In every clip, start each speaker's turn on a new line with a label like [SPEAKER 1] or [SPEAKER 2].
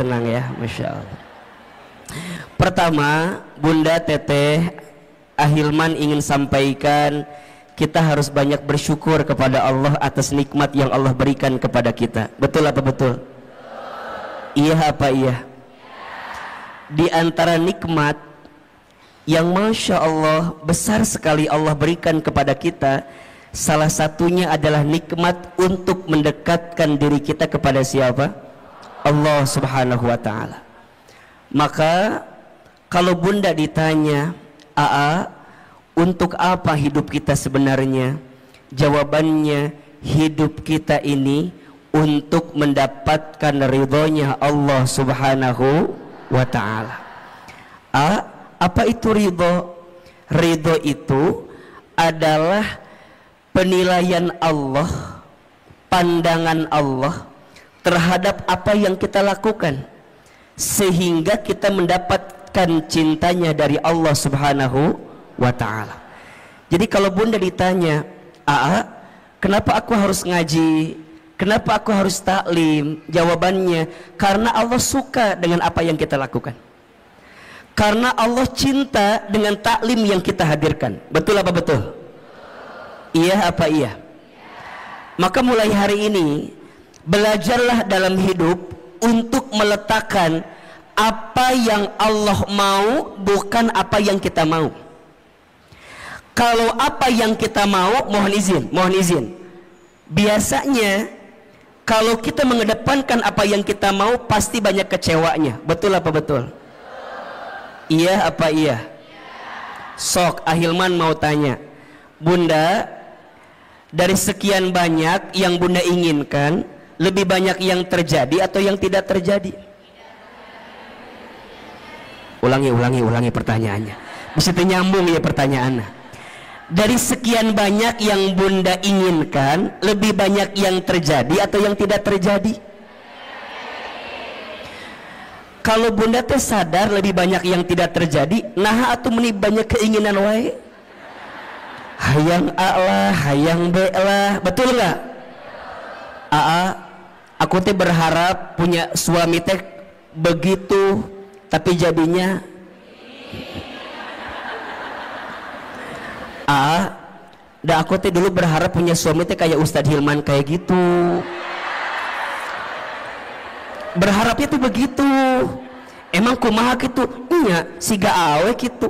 [SPEAKER 1] tenang ya, Masya Allah. Pertama, Bunda Teteh Ahilman ingin sampaikan, kita harus banyak bersyukur kepada Allah atas nikmat yang Allah berikan kepada kita. Betul apa betul? Iya apa iya? Di antara nikmat yang Masya Allah besar sekali Allah berikan kepada kita, salah satunya adalah nikmat untuk mendekatkan diri kita kepada siapa? Allah Subhanahu wa ta'ala. Maka kalau Bunda ditanya, untuk apa hidup kita sebenarnya? Jawabannya, hidup kita ini untuk mendapatkan ridhonya Allah Subhanahu wa ta'ala. Apa itu ridho? Ridho itu adalah penilaian Allah, pandangan Allah terhadap apa yang kita lakukan, sehingga kita mendapatkan cintanya dari Allah Subhanahu wa ta'ala. Jadi kalau Bunda ditanya, kenapa aku harus ngaji, kenapa aku harus taklim? Jawabannya, karena Allah suka dengan apa yang kita lakukan, karena Allah cinta dengan taklim yang kita hadirkan. Betul apa betul? Iya apa iya? Maka mulai hari ini belajarlah dalam hidup untuk meletakkan apa yang Allah mau, bukan apa yang kita mau. Kalau apa yang kita mau, mohon izin, biasanya kalau kita mengedepankan apa yang kita mau, pasti banyak kecewanya. Betul apa betul? Iya apa iya? Sok Ahilman mau tanya, Bunda, dari sekian banyak yang Bunda inginkan, lebih banyak yang terjadi atau yang tidak terjadi? Ulangi pertanyaannya. Bisa nyambung ya pertanyaannya. Dari sekian banyak yang Bunda inginkan, lebih banyak yang terjadi atau yang tidak terjadi? Kalau Bunda teh sadar lebih banyak yang tidak terjadi, nah atau meni banyak keinginan wae? Hayang A lah, hayang B lah, betul nggak? Aku teh berharap punya suami teh begitu, tapi jadinya aku teh dulu berharap punya suami teh kayak Ustadz Hilman kayak gitu. Berharapnya tuh begitu. Emang kumaha gitu? Iya, siga awe gitu.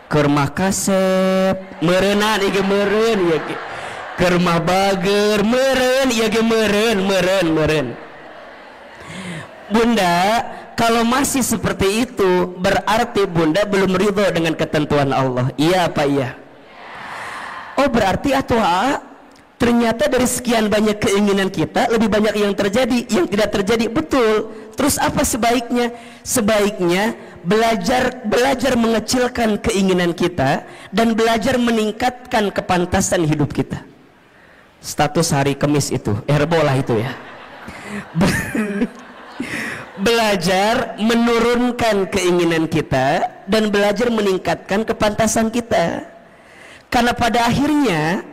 [SPEAKER 1] Keur mah kasep, meureunna ieu meureun ya. Keur mah bager, meureun ieu ge meureun. Bunda, kalau masih seperti itu berarti Bunda belum ridho dengan ketentuan Allah. Iya apa iya? Oh berarti ternyata dari sekian banyak keinginan kita, lebih banyak yang terjadi, yang tidak terjadi. Betul. Terus apa sebaiknya? Sebaiknya belajar mengecilkan keinginan kita dan belajar meningkatkan kepantasan hidup kita. Status hari Kamis itu, Erbolah itu ya. Belajar menurunkan keinginan kita dan belajar meningkatkan kepantasan kita. Karena pada akhirnya,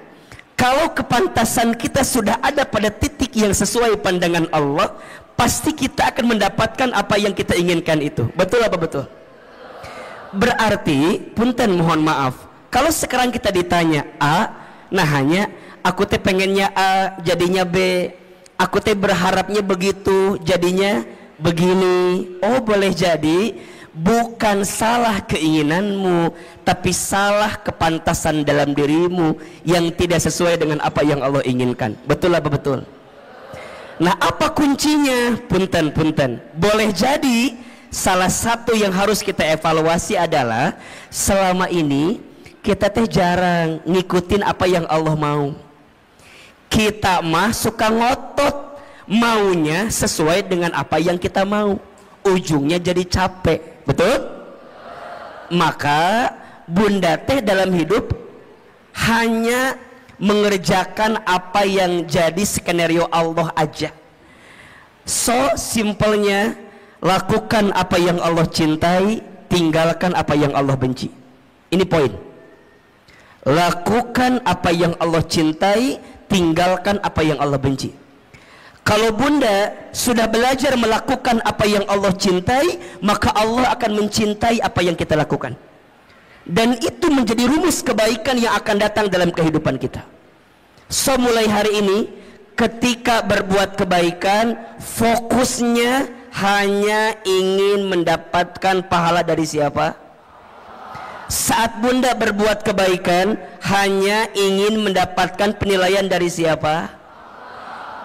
[SPEAKER 1] kalau kepantasan kita sudah ada pada titik yang sesuai pandangan Allah, pasti kita akan mendapatkan apa yang kita inginkan itu. Betul apa betul? Berarti, punten mohon maaf, kalau sekarang kita ditanya nah hanya aku teh pengennya A, jadinya B, aku teh berharapnya begitu, jadinya begini. Oh boleh jadi bukan salah keinginanmu, tapi salah kepantasan dalam dirimu yang tidak sesuai dengan apa yang Allah inginkan. Betul apa betul? Nah apa kuncinya? Punten. Boleh jadi salah satu yang harus kita evaluasi adalah selama ini kita teh jarang ngikutin apa yang Allah mau. Kita mah suka ngotot maunya sesuai dengan apa yang kita mau, ujungnya jadi capek. Betul? Maka Bunda teh dalam hidup hanya mengerjakan apa yang jadi skenario Allah aja. So simpelnya, lakukan apa yang Allah cintai, tinggalkan apa yang Allah benci. Ini poin. Lakukan apa yang Allah cintai, tinggalkan apa yang Allah benci. Kalau bunda sudah belajar melakukan apa yang Allah cintai, maka Allah akan mencintai apa yang kita lakukan. Dan itu menjadi rumus kebaikan yang akan datang dalam kehidupan kita. So mulai hari ini, ketika berbuat kebaikan, fokusnya hanya ingin mendapatkan pahala dari siapa? Saat bunda berbuat kebaikan, hanya ingin mendapatkan penilaian dari siapa?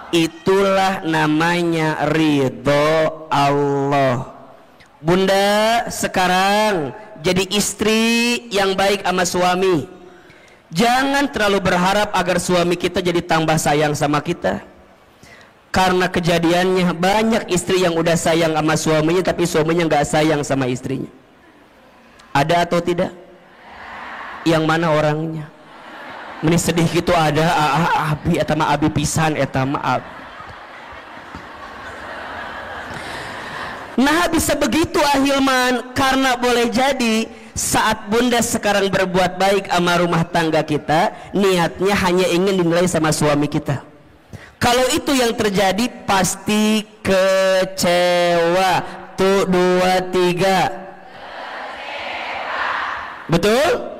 [SPEAKER 1] Itulah namanya ridho Allah. Bunda sekarang jadi istri yang baik sama suami. Jangan terlalu berharap agar suami kita jadi tambah sayang sama kita. Karena kejadiannya banyak istri yang udah sayang sama suaminya, tapi suaminya nggak sayang sama istrinya. Ada atau tidak? Yang mana orangnya? Meni sedih gitu ada abi eta mah abi pisan eta mah abi. Nah bisa begitu ahilman, karena boleh jadi saat bunda sekarang berbuat baik sama rumah tangga kita, niatnya hanya ingin dinilai sama suami kita. Kalau itu yang terjadi, pasti kecewa. Tuh 2 3. Betul?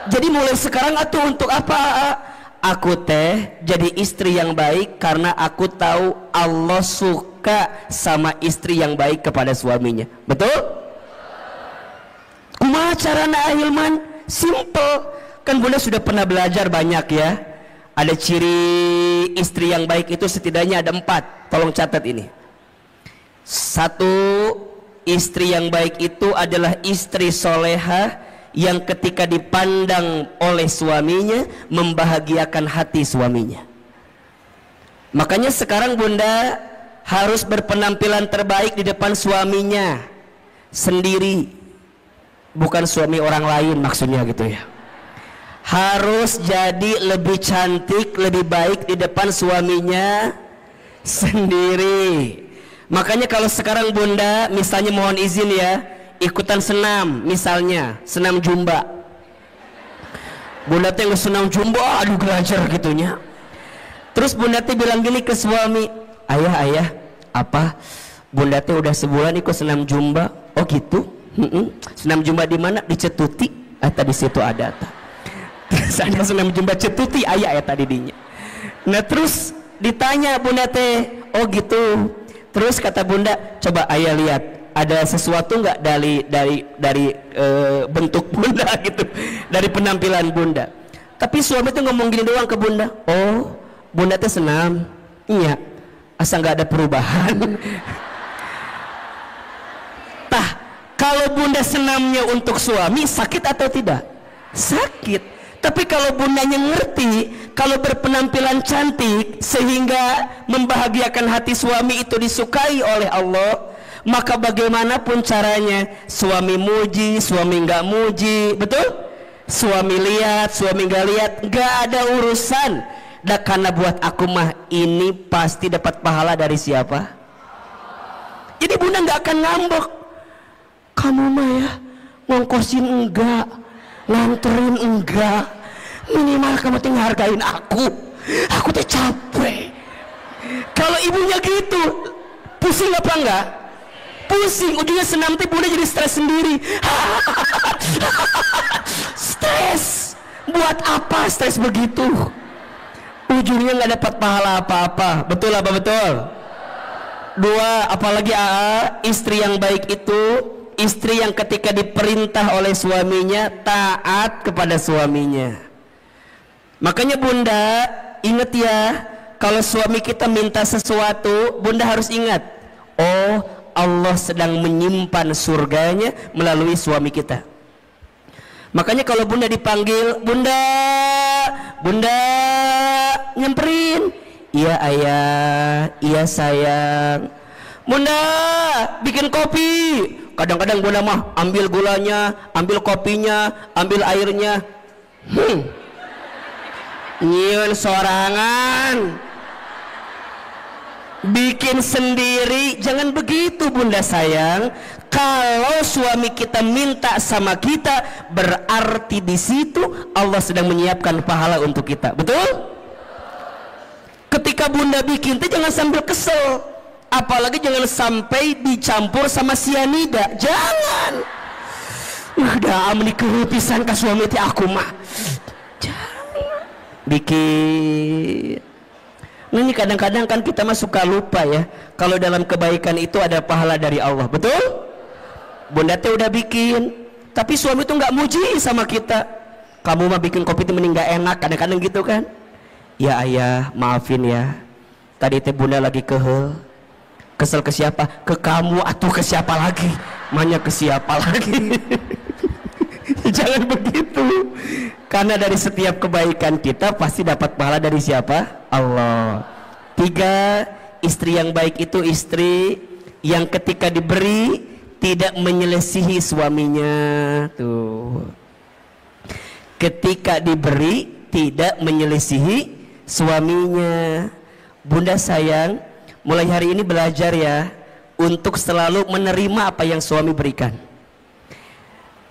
[SPEAKER 1] Jadi mulai sekarang atuh untuk apa? Aku teh jadi istri yang baik karena aku tahu Allah suka sama istri yang baik kepada suaminya. Betul? Kumaha carana ahilman? Simple. Kan bunda sudah pernah belajar banyak ya. Ada ciri istri yang baik itu setidaknya ada 4. Tolong catat ini. 1, istri yang baik itu adalah istri solehah yang ketika dipandang oleh suaminya membahagiakan hati suaminya. Makanya sekarang bunda harus berpenampilan terbaik di depan suaminya sendiri, bukan suami orang lain maksudnya gitu ya. Harus jadi lebih cantik, lebih baik di depan suaminya sendiri. Makanya kalau sekarang bunda misalnya mohon izin ya, ikutan senam, misalnya senam jumba, bunda teh senam jumba, aduh belajar gitunya. Terus bunda teh bilang gini ke suami, ayah apa bunda teh udah sebulan ikut senam jumba. Oh gitu? Senam jumba di mana? Di Cetuti. Di situ ada terus ada senam jumba Cetuti, ayah tadi dinya. Nah terus ditanya bunda teh, oh gitu. Terus kata bunda, coba ayah lihat ada sesuatu nggak dari bentuk bunda gitu, dari penampilan bunda. Tapi suami tuh ngomong gini doang ke bunda, oh bunda tuh senam, iya, asal nggak ada perubahan. Tah, kalau bunda senamnya untuk suami sakit atau tidak? Sakit. Tapi kalau bundanya ngerti, kalau berpenampilan cantik sehingga membahagiakan hati suami itu disukai oleh Allah, maka bagaimanapun caranya, suami muji, suami nggak muji, betul? Suami lihat, suami nggak lihat, nggak ada urusan. Dan karena buat aku mah ini pasti dapat pahala dari siapa? Jadi bunda nggak akan ngambek. Kamu mah ya ngongkosin enggak, nganterin enggak, minimal kamu tinggal hargain aku. Aku tuh capek. Kalau ibunya gitu, pusing apa enggak? Pusing, ujungnya senam teh bunda jadi stres sendiri. Stres, buat apa stres begitu? Ujungnya nggak dapat pahala apa-apa. Betul apa betul? 2, apalagi istri yang baik itu istri yang ketika diperintah oleh suaminya taat kepada suaminya. Makanya bunda ingat ya, kalau suami kita minta sesuatu, bunda harus ingat, oh Allah sedang menyimpan surganya melalui suami kita. Makanya kalau bunda dipanggil, bunda nyamperin, iya ayah, iya sayang, bunda bikin kopi. Kadang-kadang bunda mah ambil gulanya, ambil kopinya, ambil airnya, nyieun sorangan, bikin sendiri. Jangan begitu bunda sayang. Kalau suami kita minta sama kita, berarti di situ Allah sedang menyiapkan pahala untuk kita. Betul? Ketika ketika bunda bikin teh jangan sambil kesel, apalagi jangan sampai dicampur sama sianida, jangan. Udah menikah pisan ka suami teh aku mah, jangan bikin. Nah ini kadang-kadang kan kita mah suka lupa ya, kalau dalam kebaikan itu ada pahala dari Allah, betul? Bunda teh udah bikin, tapi suami tuh nggak muji sama kita. Kamu mah bikin kopi itu mending nggak enak, kadang-kadang gitu kan. Ya ayah, maafin ya. Tadi teh bunda lagi kesel ke siapa? Ke kamu atau ke siapa lagi? Manya ke siapa lagi? Jangan begitu. Karena dari setiap kebaikan kita pasti dapat pahala dari siapa? Allah. 3, istri yang baik itu istri yang ketika diberi tidak menyelisihi suaminya. Tuh. Ketika diberi tidak menyelisihi suaminya. Bunda sayang, mulai hari ini belajar ya untuk selalu menerima apa yang suami berikan.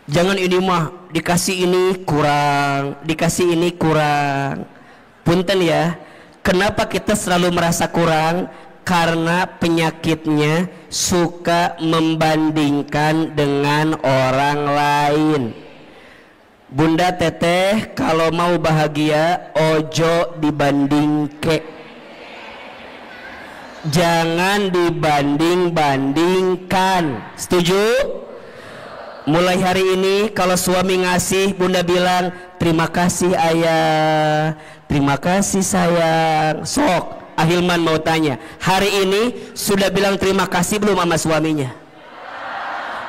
[SPEAKER 1] Jangan ini mah dikasih ini kurang, dikasih ini kurang. Punten ya, kenapa kita selalu merasa kurang? Karena penyakitnya suka membandingkan dengan orang lain. Bunda teteh kalau mau bahagia ojo dibandingke, jangan dibanding-bandingkan. Setuju? Mulai hari ini kalau suami ngasih, bunda bilang terima kasih ayah, terima kasih sayang. Sok Ahilman mau tanya, hari ini sudah bilang terima kasih belum sama suaminya?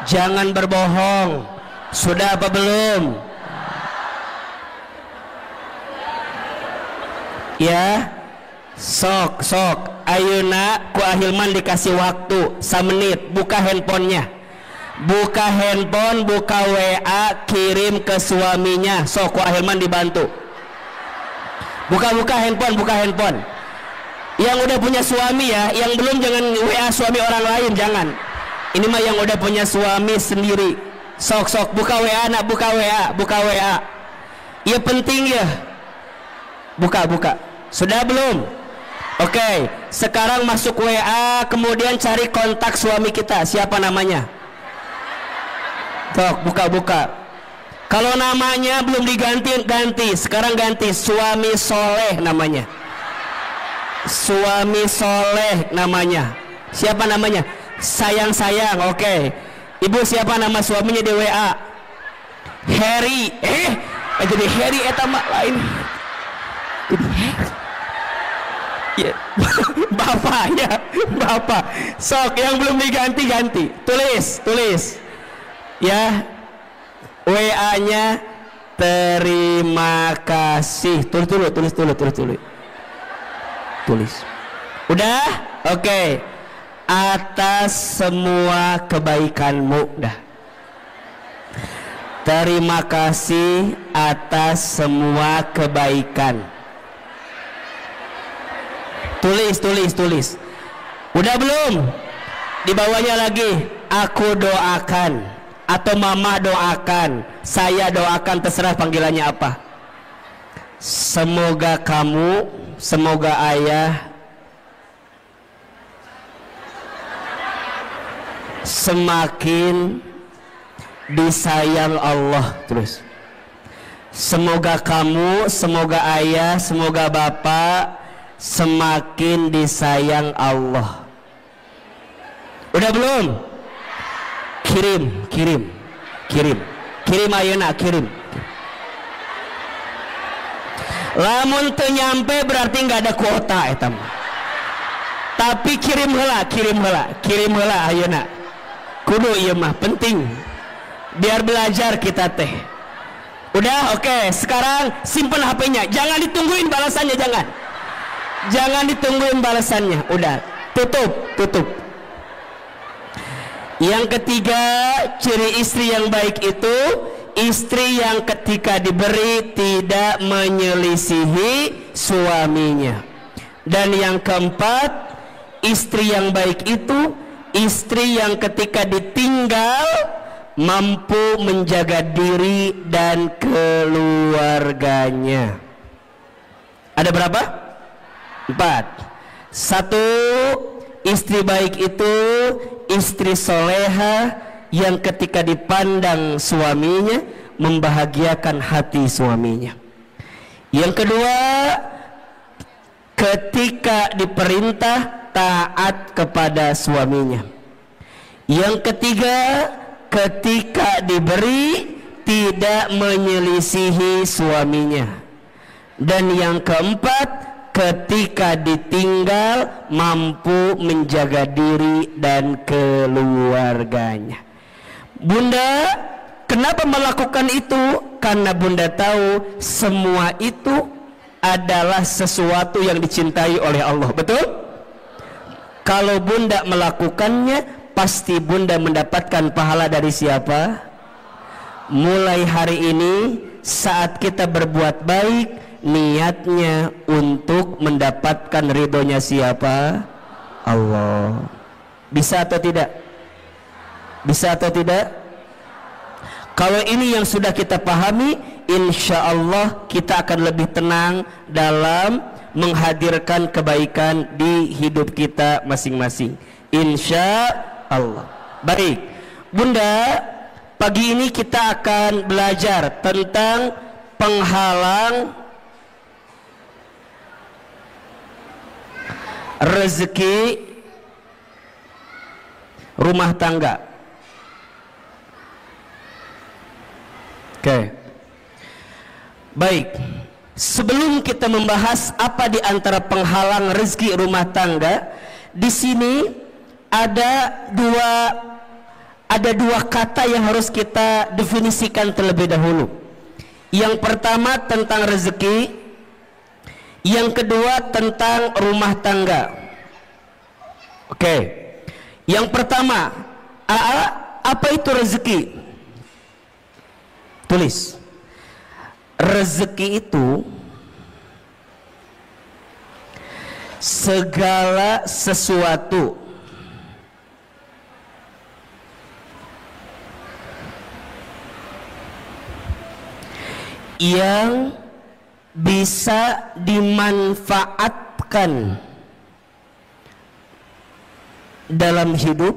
[SPEAKER 1] Jangan berbohong. Sudah apa belum? Ya, sok ayeuna ku Ahilman dikasih waktu 1 menit, buka handphonenya, buka handphone, buka WA, kirim ke suaminya. Sok ku Ahilman dibantu, buka handphone. Yang udah punya suami ya, yang belum jangan WA suami orang lain, jangan. Ini mah yang udah punya suami sendiri. Sok buka WA, nak buka WA. Ya penting ya, buka. Sudah belum? Oke, sekarang masuk WA, kemudian cari kontak suami kita. Siapa namanya? Tok, buka. Kalau namanya belum ganti. Sekarang ganti, suami soleh namanya. Suami soleh namanya. Siapa namanya? Sayang. Oke. Ibu siapa nama suaminya di WA? Harry. Jadi Harry eta mah lain. Ya, bapak. Sok yang belum diganti. Tulis. Ya. WA-nya terima kasih. Tulis. Udah? Oke. Atas semua kebaikanmu. Dah. Terima kasih atas semua kebaikan. Tulis. Udah belum? Di bawahnya lagi, aku doakan atau mama doakan, saya doakan, terserah panggilannya apa. Semoga kamu, semoga ayah semakin disayang Allah. Terus semoga kamu, semoga ayah, semoga bapak semakin disayang Allah. Udah belum? Kirim ayeuna, kirim. Lamun teu nyampe berarti nggak ada kuota eta mah. Tapi kirim heula ayeuna. Kudu ieu mah penting. Biar belajar kita teh. Udah, oke. Sekarang simpen HP-nya. Jangan ditungguin balasannya, jangan ditungguin balasannya. Udah, tutup. Yang ketiga, ciri istri yang baik itu istri yang ketika diberi tidak menyelisihi suaminya. Dan yang keempat, istri yang baik itu istri yang ketika ditinggal mampu menjaga diri dan keluarganya. Ada berapa? 4. Satu, istri baik itu istri soleha yang ketika dipandang suaminya membahagiakan hati suaminya. Yang kedua, ketika diperintah taat kepada suaminya. Yang ketiga, ketika diberi tidak menyelisihi suaminya. Dan yang keempat, ketika ditinggal mampu menjaga diri dan keluarganya. Bunda kenapa melakukan itu? Karena bunda tahu semua itu adalah sesuatu yang dicintai oleh Allah. Betul? Kalau bunda melakukannya, pasti bunda mendapatkan pahala dari siapa? Mulai hari ini saat kita berbuat baik, niatnya untuk mendapatkan ridhonya siapa? Allah. Bisa atau tidak? Bisa atau tidak? Kalau ini yang sudah kita pahami, insya Allah kita akan lebih tenang dalam menghadirkan kebaikan di hidup kita masing-masing. Insya Allah. Baik, bunda, pagi ini kita akan belajar tentang penghalang rezeki rumah tangga. Oke. Baik. Sebelum kita membahas apa di antara penghalang rezeki rumah tangga, di sini ada dua kata yang harus kita definisikan terlebih dahulu. Yang pertama tentang rezeki, yang kedua tentang rumah tangga. Oke. Yang pertama, apa itu rezeki? Tulis. Rezeki itu segala sesuatu yang bisa dimanfaatkan dalam hidup,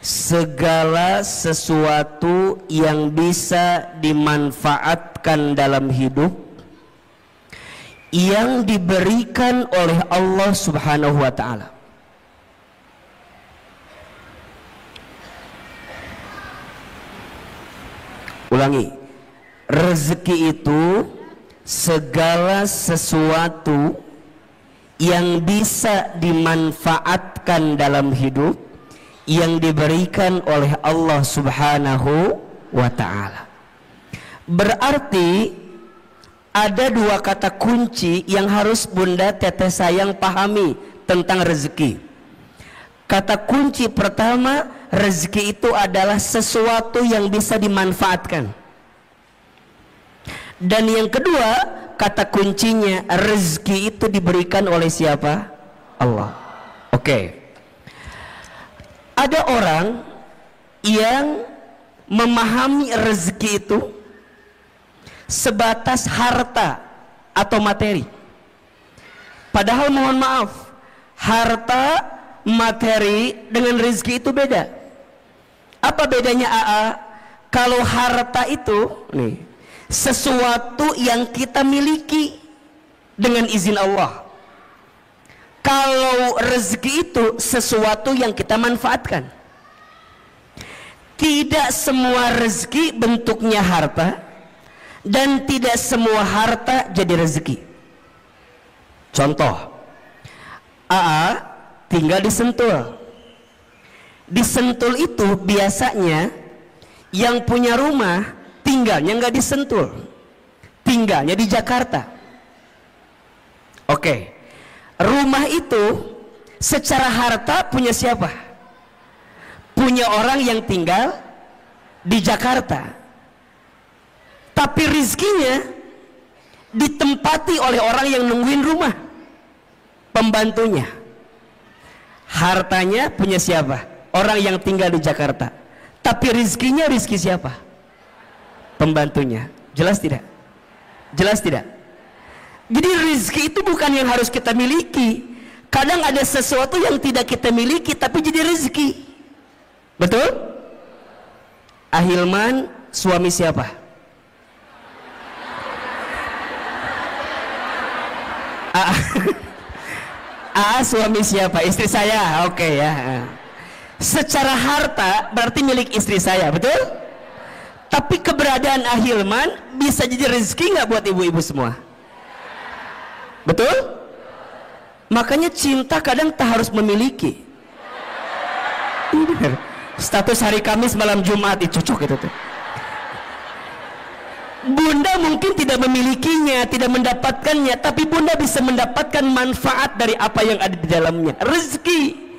[SPEAKER 1] segala sesuatu yang bisa dimanfaatkan dalam hidup yang diberikan oleh Allah Subhanahu wa ta'ala. Ulangi. Rezeki itu segala sesuatu yang bisa dimanfaatkan dalam hidup yang diberikan oleh Allah Subhanahu wa ta'ala. Berarti ada dua kata kunci yang harus bunda teteh sayang pahami tentang rezeki. Kata kunci pertama, rezeki itu adalah sesuatu yang bisa dimanfaatkan. Dan yang kedua, kata kuncinya, rezeki itu diberikan oleh siapa? Allah. Oke. Ada orang yang memahami rezeki itu sebatas harta atau materi. Padahal mohon maaf, harta, materi dengan rezeki itu beda. Apa bedanya AA? Kalau harta itu nih, sesuatu yang kita miliki dengan izin Allah. Kalau rezeki itu sesuatu yang kita manfaatkan. Tidak semua rezeki bentuknya harta, dan tidak semua harta jadi rezeki. Contoh, AA tinggal di Sentul. Di Sentul itu biasanya yang punya rumah tinggalnya nggak di Sentul, tinggalnya di Jakarta. Oke. Rumah itu secara harta punya siapa? Punya orang yang tinggal di Jakarta. Tapi rizkinya ditempati oleh orang yang nungguin rumah, pembantunya. Hartanya punya siapa? Orang yang tinggal di Jakarta. Tapi rizkinya rizki siapa? Pembantunya. Jelas tidak? Jelas tidak? Jadi rezeki itu bukan yang harus kita miliki. Kadang ada sesuatu yang tidak kita miliki tapi jadi rezeki. Betul? Ahilman suami siapa? Suami siapa? Istri saya. Oke ya. Secara harta berarti milik istri saya, betul? Tapi keberadaan Ahilman bisa jadi rezeki nggak buat ibu-ibu semua? Betul? Makanya cinta kadang tak harus memiliki. Status hari Kamis malam Jumat itu cocok gitu tuh. Bunda mungkin tidak memilikinya, tidak mendapatkannya, tapi bunda bisa mendapatkan manfaat dari apa yang ada di dalamnya. Rezeki.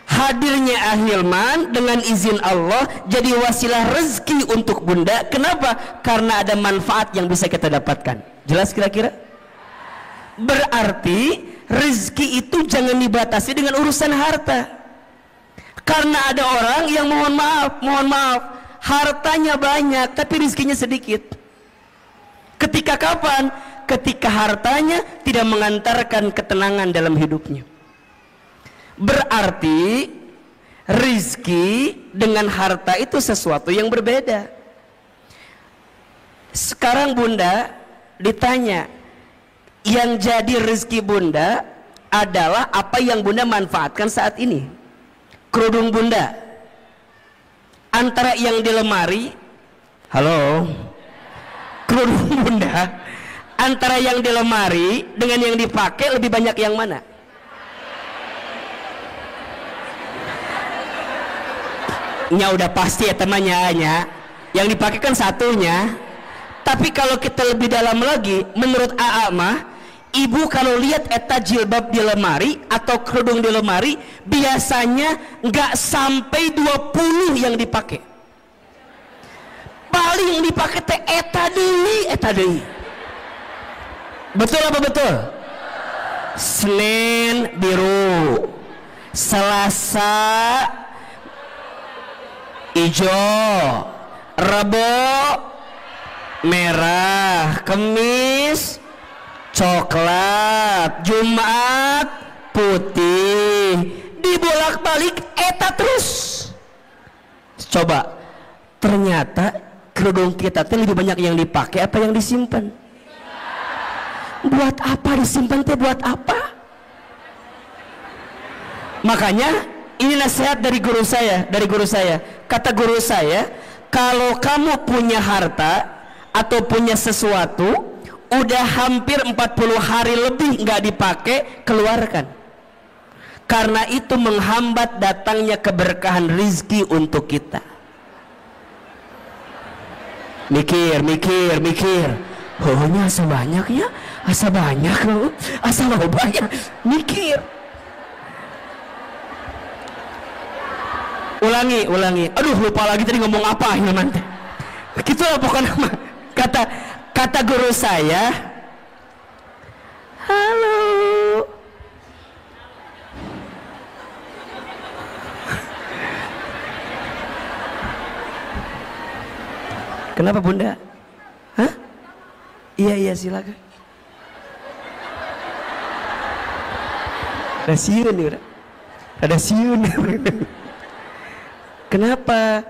[SPEAKER 1] Hadirnya Ahilman dengan izin Allah jadi wasilah rezeki untuk bunda. Kenapa? Karena ada manfaat yang bisa kita dapatkan. Jelas kira-kira? Berarti rezeki itu jangan dibatasi dengan urusan harta. Karena ada orang yang mohon maaf, hartanya banyak tapi rezekinya sedikit. Ketika kapan? Ketika hartanya tidak mengantarkan ketenangan dalam hidupnya. Berarti rizki dengan harta itu sesuatu yang berbeda. Sekarang bunda ditanya, yang jadi rizki bunda adalah apa yang bunda manfaatkan saat ini. Kerudung bunda antara yang di lemari, halo, kerudung bunda antara yang di lemari dengan yang dipakai lebih banyak yang mana? Nya udah pasti ya temannya, yang dipakai kan satunya. Tapi kalau kita lebih dalam lagi, menurut AA mah, ibu kalau lihat eta jilbab di lemari atau kerudung di lemari, biasanya nggak sampai 20 yang dipakai. Paling dipakai teh eta deui. Betul apa betul? Senin biru, Selasa hijau, Rabu merah, Kamis coklat, Jumat putih, dibolak-balik eta terus. Coba, ternyata kerudung kita tuh lebih banyak yang dipakai apa yang disimpan? Buat apa disimpan teh? Buat apa? Makanya ini nasihat dari guru saya, kata guru saya, kalau kamu punya harta atau punya sesuatu udah hampir 40 hari lebih nggak dipakai, keluarkan. Karena itu menghambat datangnya keberkahan rizki untuk kita. Mikir. Oh, nya asa banyak ya, asa banyak loh, asa lo banyak. Mikir. Ulangi. Aduh, lupa lagi tadi ngomong apa ini nanti. Gitu lah pokoknya kata guru saya. Halo. Kenapa bunda? Hah? Iya silakan. Ada siun. Kenapa?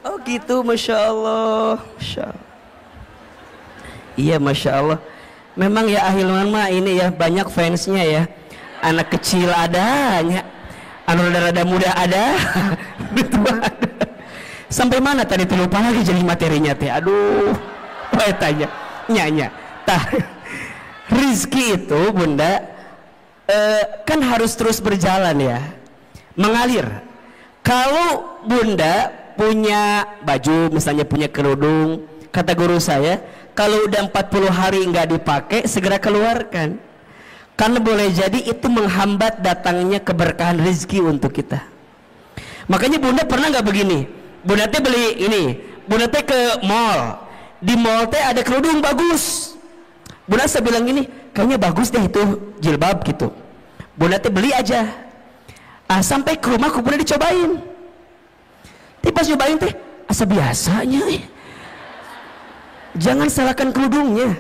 [SPEAKER 1] Oh gitu, Masya Allah. Iya, Masya Allah. Memang ya Ahilman mah ini ya banyak fansnya ya. Anak kecil adanya, anu rada muda ada. Sampai mana tadi tuh lupa lagi jadi materinya teh. Aduh, tanya nyanya. Tah, rizki itu bunda kan harus terus berjalan ya, mengalir. Kalau bunda punya baju, misalnya punya kerudung, kata guru saya, kalau udah 40 hari nggak dipakai, segera keluarkan. Karena boleh jadi itu menghambat datangnya keberkahan rezeki untuk kita. Makanya bunda pernah nggak begini? Bunda teh beli ini, bunda teh ke mall, di mall teh ada kerudung bagus. Bunda saya bilang gini, kayaknya bagus deh itu jilbab gitu. Bunda teh beli aja. Sampai ke rumahku bunda dicobain. Tapi pas nyobain teh asa biasanya. Jangan salahkan kerudungnya,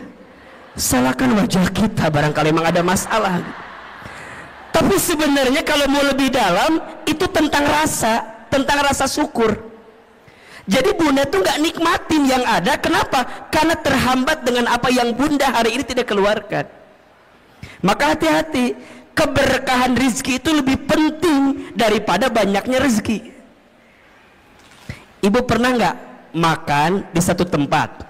[SPEAKER 1] salahkan wajah kita, barangkali memang ada masalah. Tapi sebenarnya kalau mau lebih dalam, itu tentang rasa syukur. Jadi bunda tuh nggak nikmatin yang ada. Kenapa? Karena terhambat dengan apa yang bunda hari ini tidak keluarkan. Maka hati-hati, keberkahan rezeki itu lebih penting daripada banyaknya rezeki. Ibu pernah nggak makan di satu tempat,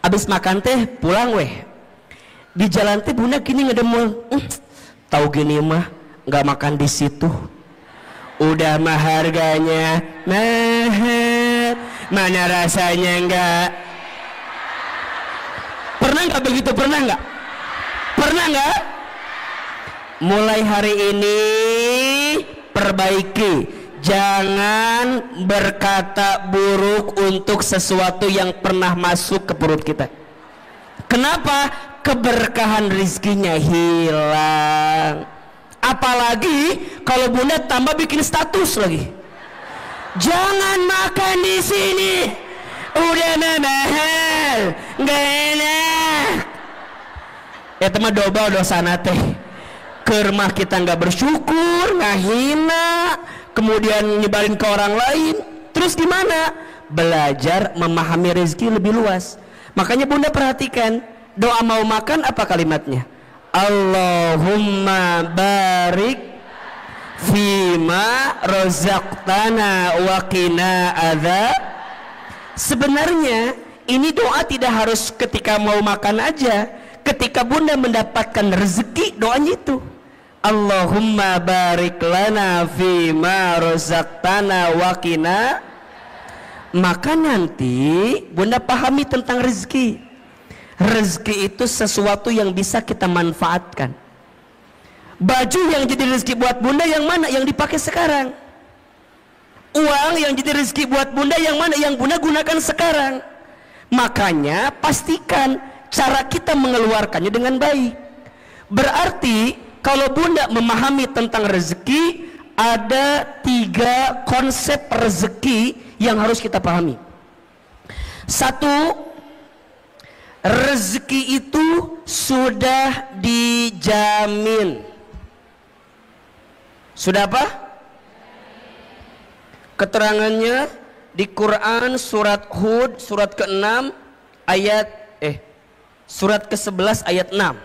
[SPEAKER 1] abis makan teh pulang weh, di jalan teh bunda gini ngedemul, tahu gini mah nggak makan di situ, udah mah harganya mahal, mana rasanya enggak. Pernah nggak begitu? Pernah nggak? Pernah nggak? Mulai hari ini perbaiki, jangan berkata buruk untuk sesuatu yang pernah masuk ke perut kita. Kenapa? Keberkahan rizkinya hilang. Apalagi kalau bunda tambah bikin status lagi, jangan makan di sini, udah mahal, nggak enak. Ya teman dobal dosana teh, ke rumah kita nggak bersyukur, ngahina, kemudian nyebarin ke orang lain. Terus gimana? Belajar memahami rezeki lebih luas. Makanya bunda perhatikan, doa mau makan apa kalimatnya? Allahumma barik fima rozaqtana wa qina adzab. Sebenarnya ini doa tidak harus ketika mau makan aja. Ketika bunda mendapatkan rezeki, doanya itu Allahumma barik lana fima rozaqtana wa qina. Maka nanti bunda pahami tentang rezeki. Rezeki itu sesuatu yang bisa kita manfaatkan. Baju yang jadi rezeki buat bunda yang mana? Yang dipakai sekarang. Uang yang jadi rezeki buat bunda yang mana? Yang bunda gunakan sekarang. Makanya pastikan cara kita mengeluarkannya dengan baik. Berarti kalau bunda memahami tentang rezeki, ada 3 konsep rezeki yang harus kita pahami. 1, rezeki itu sudah dijamin. Sudah apa? Keterangannya di Quran surat Hud surat ke-6 ayat surat ke-11 ayat 6.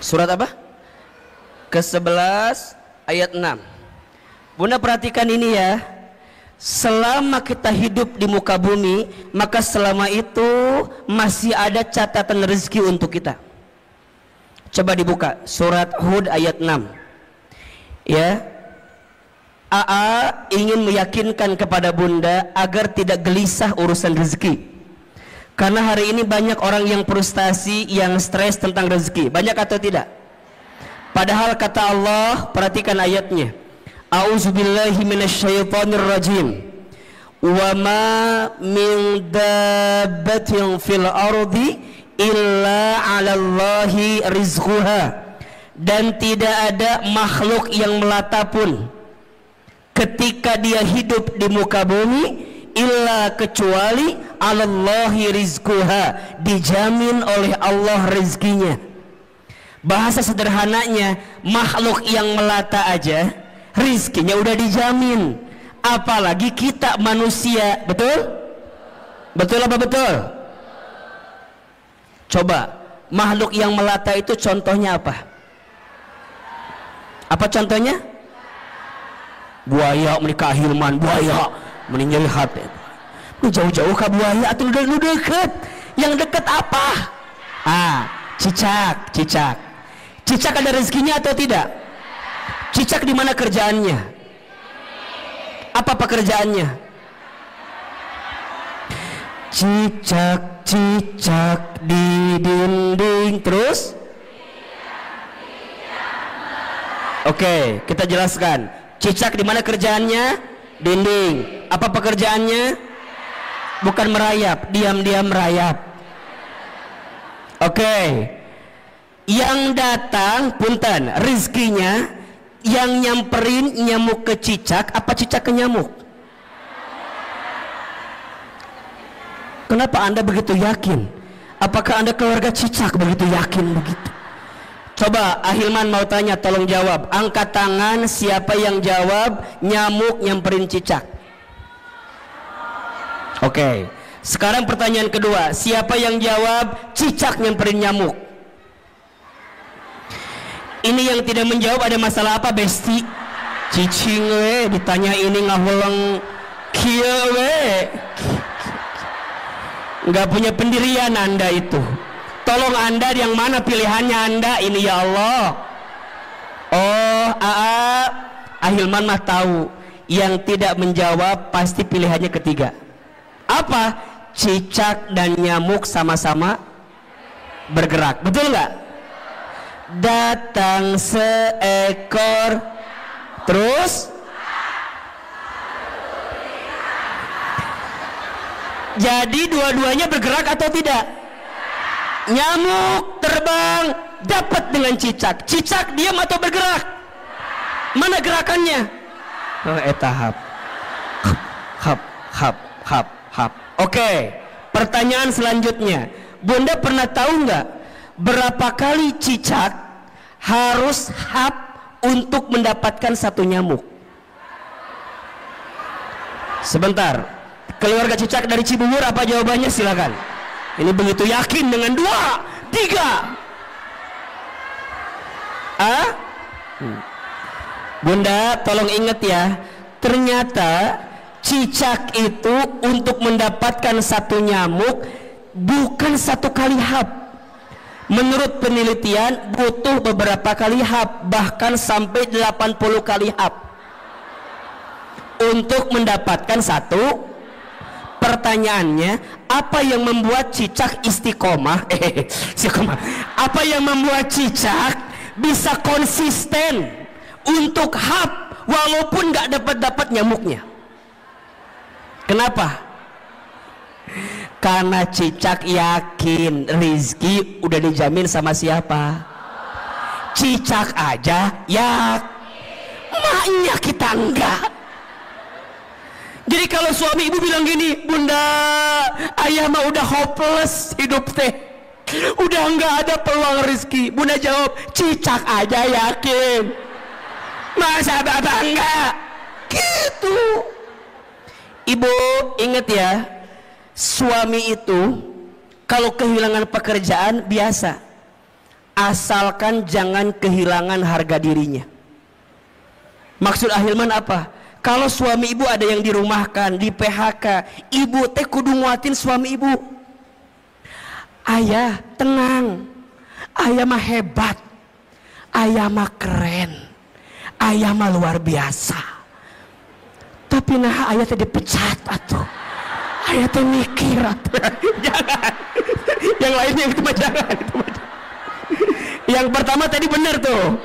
[SPEAKER 1] Surat apa? Ke-11 ayat 6. Bunda perhatikan ini ya. Selama kita hidup di muka bumi, maka selama itu masih ada catatan rezeki untuk kita. Coba dibuka surat Hud ayat 6. Ya. AA ingin meyakinkan kepada bunda agar tidak gelisah urusan rezeki. Karena hari ini banyak orang yang frustasi, yang stres tentang rezeki. Banyak atau tidak? Padahal kata Allah, perhatikan ayatnya. A'udzubillahi minasyaitonirrajim. Wa ma min dabbatin fil ardi illa 'alallahi rizquha. Dan tidak ada makhluk yang melata pun ketika dia hidup di muka bumi illa kecuali 'alallahi rizquha, dijamin oleh Allah rezekinya. Bahasa sederhananya, makhluk yang melata aja rizkinya udah dijamin, apalagi kita manusia. Betul? Betul apa betul? Coba makhluk yang melata itu contohnya apa? Apa contohnya? Buaya menikah hilman, buaya meninggal hati. Lu jauh-jauh ke buaya atau lu deket? Yang deket apa? Cicak. Cicak ada rezekinya atau tidak? Cicak di mana kerjaannya? Apa pekerjaannya? Cicak di dinding. Terus? Oke, kita jelaskan. Cicak di mana kerjaannya? Dinding. Apa pekerjaannya? Bukan merayap, diam-diam merayap. Oke. Yang datang punten rizkinya Yang nyamperin nyamuk ke cicak apa cicak ke nyamuk? Kenapa Anda begitu yakin? Apakah Anda keluarga cicak begitu yakin begitu? Coba Ahilman mau tanya, tolong jawab. Angkat tangan siapa yang jawab nyamuk nyamperin cicak. Oke. Sekarang pertanyaan kedua, siapa yang jawab cicak nyamperin nyamuk? Ini yang tidak menjawab ada masalah apa, Besti? Cicing we ditanya ini ngahulang kieu we. Nggak punya pendirian Anda itu. Tolong Anda yang mana pilihannya Anda ini ya Allah. Oh, Ahilman mah tahu. Yang tidak menjawab pasti pilihannya ketiga. Apa? Cicak dan nyamuk sama-sama bergerak. Betul nggak? Datang seekor terus jadi dua-duanya bergerak atau tidak? Nyamuk terbang dapat dengan cicak. Cicak diam atau bergerak? Mana gerakannya? Oh, tahap. Hap. Oke, pertanyaan selanjutnya, Bunda pernah tahu nggak berapa kali cicak harus hap untuk mendapatkan satu nyamuk? Sebentar, keluarga cicak dari Cibubur apa jawabannya? Silakan. Ini begitu yakin dengan 2, 3. Bunda tolong ingat ya, ternyata cicak itu untuk mendapatkan satu nyamuk bukan satu kali hap. Menurut penelitian butuh beberapa kali hap, bahkan sampai 80 kali hap untuk mendapatkan satu. Pertanyaannya, apa yang membuat cicak istiqomah? Apa yang membuat cicak bisa konsisten untuk hap walaupun nggak dapat nyamuknya? Kenapa? Karena cicak yakin rizki udah dijamin sama siapa? Cicak aja maknya kita enggak. Jadi kalau suami ibu bilang gini, Bunda, ayah mah udah hopeless hidup teh, udah enggak ada peluang rizki. Bunda jawab, cicak aja yakin, masa bapak enggak? Gitu. Ibu ingat ya, suami itu kalau kehilangan pekerjaan biasa, asalkan jangan kehilangan harga dirinya. Maksud Ahilman apa? Kalau suami ibu ada yang dirumahkan, di PHK, ibu teh kudu nguatin suami ibu. Ayah tenang, ayah mah hebat, ayah mah keren, ayah mah luar biasa. Tapi nah ayah teh dipecat atuh. Ayah teh mikir atuh. Jangan. Yang lainnya itu mah jangan. Yang pertama tadi benar tuh.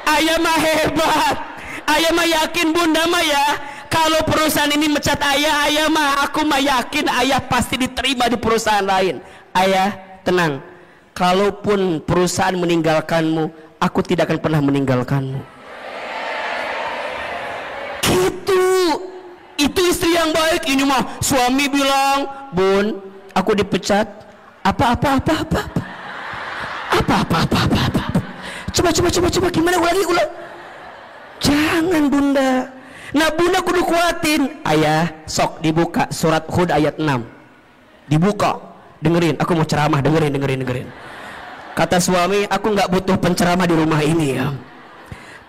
[SPEAKER 1] Ayah mah hebat. Ayah mah yakin Bunda mah ya, kalau perusahaan ini mecat ayah mah aku mah yakin ayah pasti diterima di perusahaan lain. Ayah tenang. Kalaupun perusahaan meninggalkanmu, aku tidak akan pernah meninggalkanmu. Gitu. Itu istri yang baik. Ini mah suami bilang, Bun, aku dipecat. Apa. Coba gimana ulang. Jangan Bunda. Nah Bunda kudu kuatin. Ayah sok dibuka surat Hud ayat 6. Dibuka. Dengerin, aku mau ceramah. Dengerin. Kata suami, aku nggak butuh penceramah di rumah ini ya.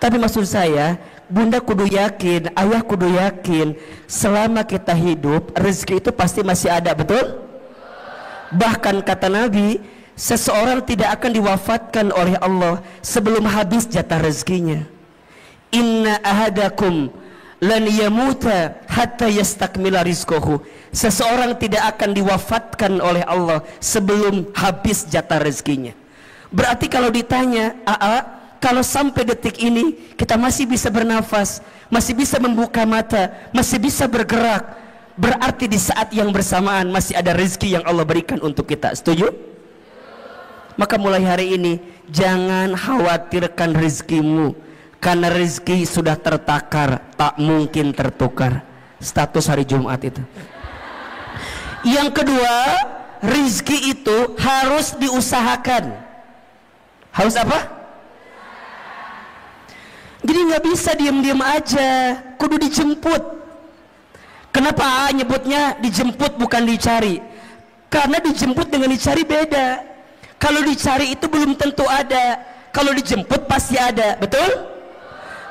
[SPEAKER 1] Tapi maksud saya, Bunda kudu yakin, ayah kudu yakin, selama kita hidup rezeki itu pasti masih ada, betul? Bahkan kata Nabi, seseorang tidak akan diwafatkan oleh Allah sebelum habis jatah rezekinya. Inna ahadakum lan yamuta hatta yastakmila rizquhu. Seseorang tidak akan diwafatkan oleh Allah sebelum habis jatah rezekinya. Berarti kalau ditanya, kalau sampai detik ini kita masih bisa bernafas, masih bisa membuka mata, masih bisa bergerak, berarti di saat yang bersamaan masih ada rezeki yang Allah berikan untuk kita. Setuju? Maka mulai hari ini jangan khawatirkan rezekimu, Karena rezeki sudah tertakar, tak mungkin tertukar. Status hari Jumat itu. Yang kedua, rezeki itu harus diusahakan. Harus apa? Jadi nggak bisa diam-diam aja, kudu dijemput. Kenapa nyebutnya dijemput bukan dicari? Karena dijemput dengan dicari beda. Kalau dicari itu belum tentu ada, kalau dijemput pasti ada, betul?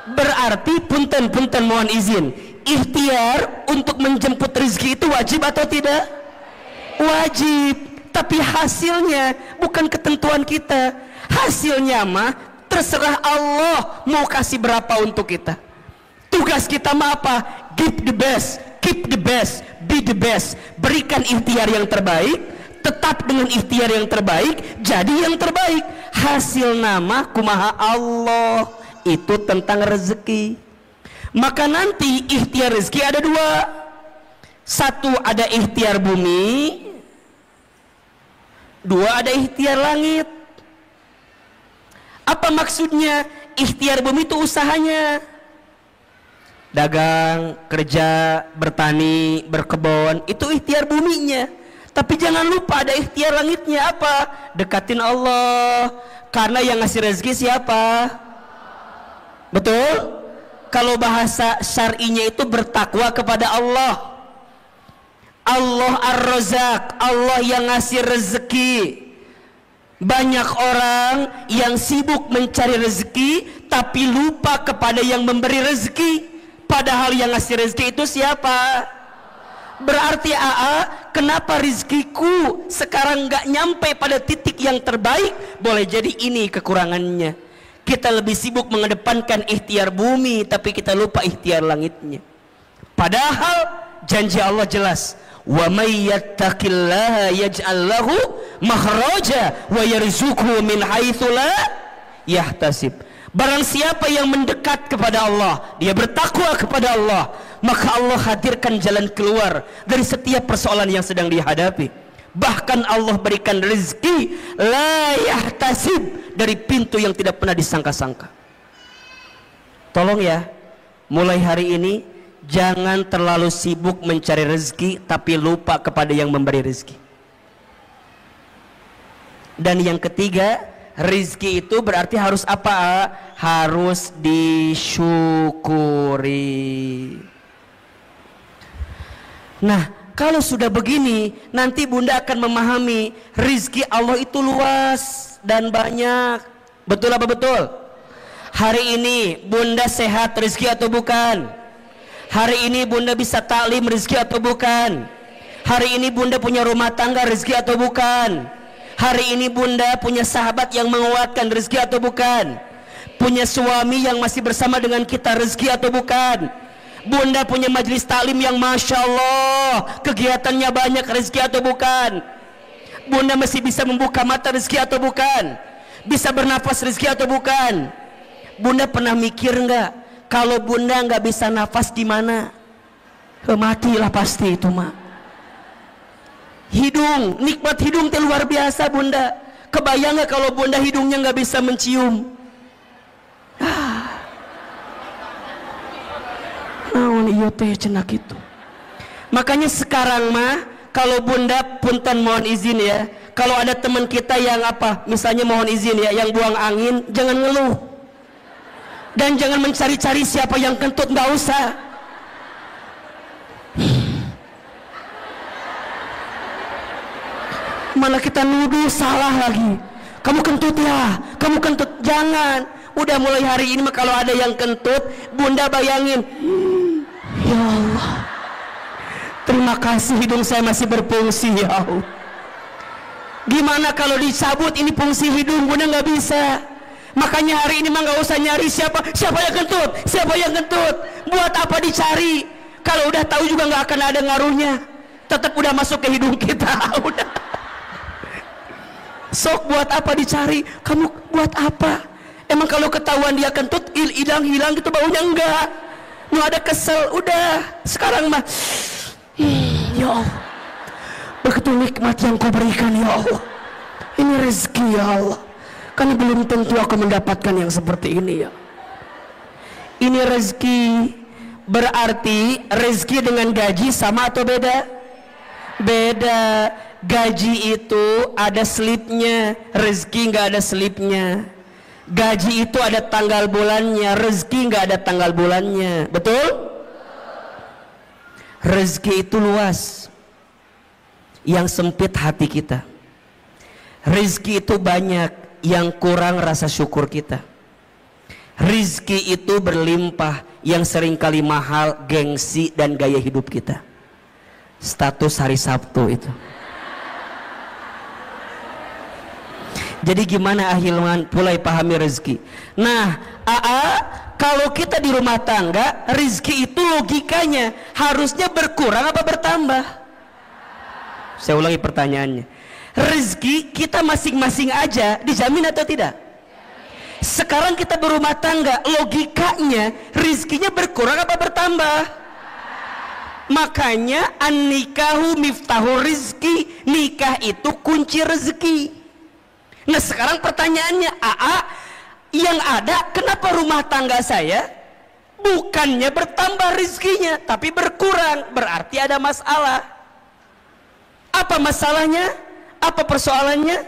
[SPEAKER 1] Berarti punten mohon izin, ikhtiar untuk menjemput rezeki itu wajib atau tidak? Wajib. Tapi hasilnya bukan ketentuan kita. Hasilnya mah terserah Allah mau kasih berapa untuk kita. Tugas kita mah apa? Give the best, keep the best, be the best. Berikan ikhtiar yang terbaik, tetap dengan ikhtiar yang terbaik, jadi yang terbaik. Hasil nama kumaha Allah. Itu tentang rezeki. Maka nanti ikhtiar rezeki ada dua. Satu ada ikhtiar bumi, dua ada ikhtiar langit. Apa maksudnya? Ikhtiar bumi itu usahanya, dagang, kerja, bertani, berkebun, itu ikhtiar buminya. Tapi jangan lupa ada ikhtiar langitnya. Apa? Dekatin Allah. Karena yang ngasih rezeki siapa? Betul? Kalau bahasa syar'inya itu bertakwa kepada Allah. Allah Ar-Razzaq, Allah yang ngasih rezeki. Banyak orang yang sibuk mencari rezeki tapi lupa kepada yang memberi rezeki. Padahal yang ngasih rezeki itu siapa? Berarti kenapa rezekiku sekarang nggak nyampe pada titik yang terbaik? Boleh jadi ini kekurangannya. Kita lebih sibuk mengedepankan ikhtiar bumi tapi kita lupa ikhtiar langitnya. Padahal janji Allah jelas, wa may yattaqillaha yaj'al lahu makhraja wa yarzuqhu min haitsu la yahtasib. Barang siapa yang mendekat kepada Allah, dia bertakwa kepada Allah, maka Allah hadirkan jalan keluar dari setiap persoalan yang sedang dihadapi. Bahkan Allah berikan rezeki la yahtasib, dari pintu yang tidak pernah disangka-sangka. Tolong ya, mulai hari ini jangan terlalu sibuk mencari rezeki tapi lupa kepada yang memberi rezeki. Dan yang ketiga, rezeki itu berarti harus apa? Harus disyukuri. Nah, kalau sudah begini, nanti Bunda akan memahami rezeki Allah itu luas dan banyak. Betul apa betul? Hari ini Bunda sehat, rezeki atau bukan? Hari ini Bunda bisa taklim, rezeki atau bukan? Hari ini Bunda punya rumah tangga, rezeki atau bukan? Hari ini Bunda punya sahabat yang menguatkan, rezeki atau bukan? Punya suami yang masih bersama dengan kita, rezeki atau bukan? Bunda punya majelis taklim yang Masya Allah kegiatannya banyak, rezeki atau bukan? Bunda masih bisa membuka mata, rezeki atau bukan? Bisa bernafas, rezeki atau bukan? Bunda pernah mikir nggak, kalau Bunda nggak bisa nafas gimana? Matilah pasti itu mah. Hidung, nikmat hidung itu luar biasa Bunda. Kebayang nggak kalau Bunda hidungnya nggak bisa mencium? Naon iya teh cenak itu. Makanya sekarang mah kalau Bunda punten mohon izin ya, kalau ada teman kita yang apa, misalnya mohon izin ya, yang buang angin, jangan ngeluh dan jangan mencari-cari siapa yang kentut, nggak usah. Malah kita nuduh salah lagi. Kamu kentut ya, kamu kentut. Jangan. Udah mulai hari ini mah kalau ada yang kentut, Bunda bayangin, ya Allah, terima kasih hidung saya masih berfungsi ya Allah. Gimana kalau dicabut ini fungsi hidung? Bunda nggak bisa. Makanya hari ini mah nggak usah nyari siapa yang kentut, siapa yang kentut. Buat apa dicari? Kalau udah tahu juga nggak akan ada ngaruhnya. Tetap udah masuk ke hidung kita. Udah. Sok buat apa dicari? Kamu buat apa? Emang kalau ketahuan dia kentut hilang gitu baunya? Enggak. Nu ada kesel. Udah. Sekarang mah ya Allah, begitu nikmat yang kau berikan ya Allah. Ini rezeki ya Allah. Karena belum tentu aku mendapatkan yang seperti ini ya. Ini rezeki. Berarti rezeki dengan gaji sama atau beda? Beda. Gaji itu ada slipnya, rezeki nggak ada slipnya. Gaji itu ada tanggal bulannya, rezeki nggak ada tanggal bulannya. Betul? Rezeki itu luas, yang sempit hati kita. Rezeki itu banyak, yang kurang rasa syukur kita. Rezeki itu berlimpah, yang seringkali mahal gengsi dan gaya hidup kita. Status hari Sabtu itu. Jadi gimana Ahilman mulai pahami rezeki? Nah, kalau kita di rumah tangga, rezeki itu logikanya harusnya berkurang apa bertambah? Saya ulangi pertanyaannya. Rezeki kita masing-masing aja dijamin atau tidak? Sekarang kita berumah tangga, logikanya rezekinya berkurang apa bertambah? Makanya an-nikahu miftahu rizki, nikah itu kunci rezeki. Nah sekarang pertanyaannya, yang ada kenapa rumah tangga saya bukannya bertambah rezekinya tapi berkurang? Berarti ada masalah. Apa masalahnya? Apa persoalannya?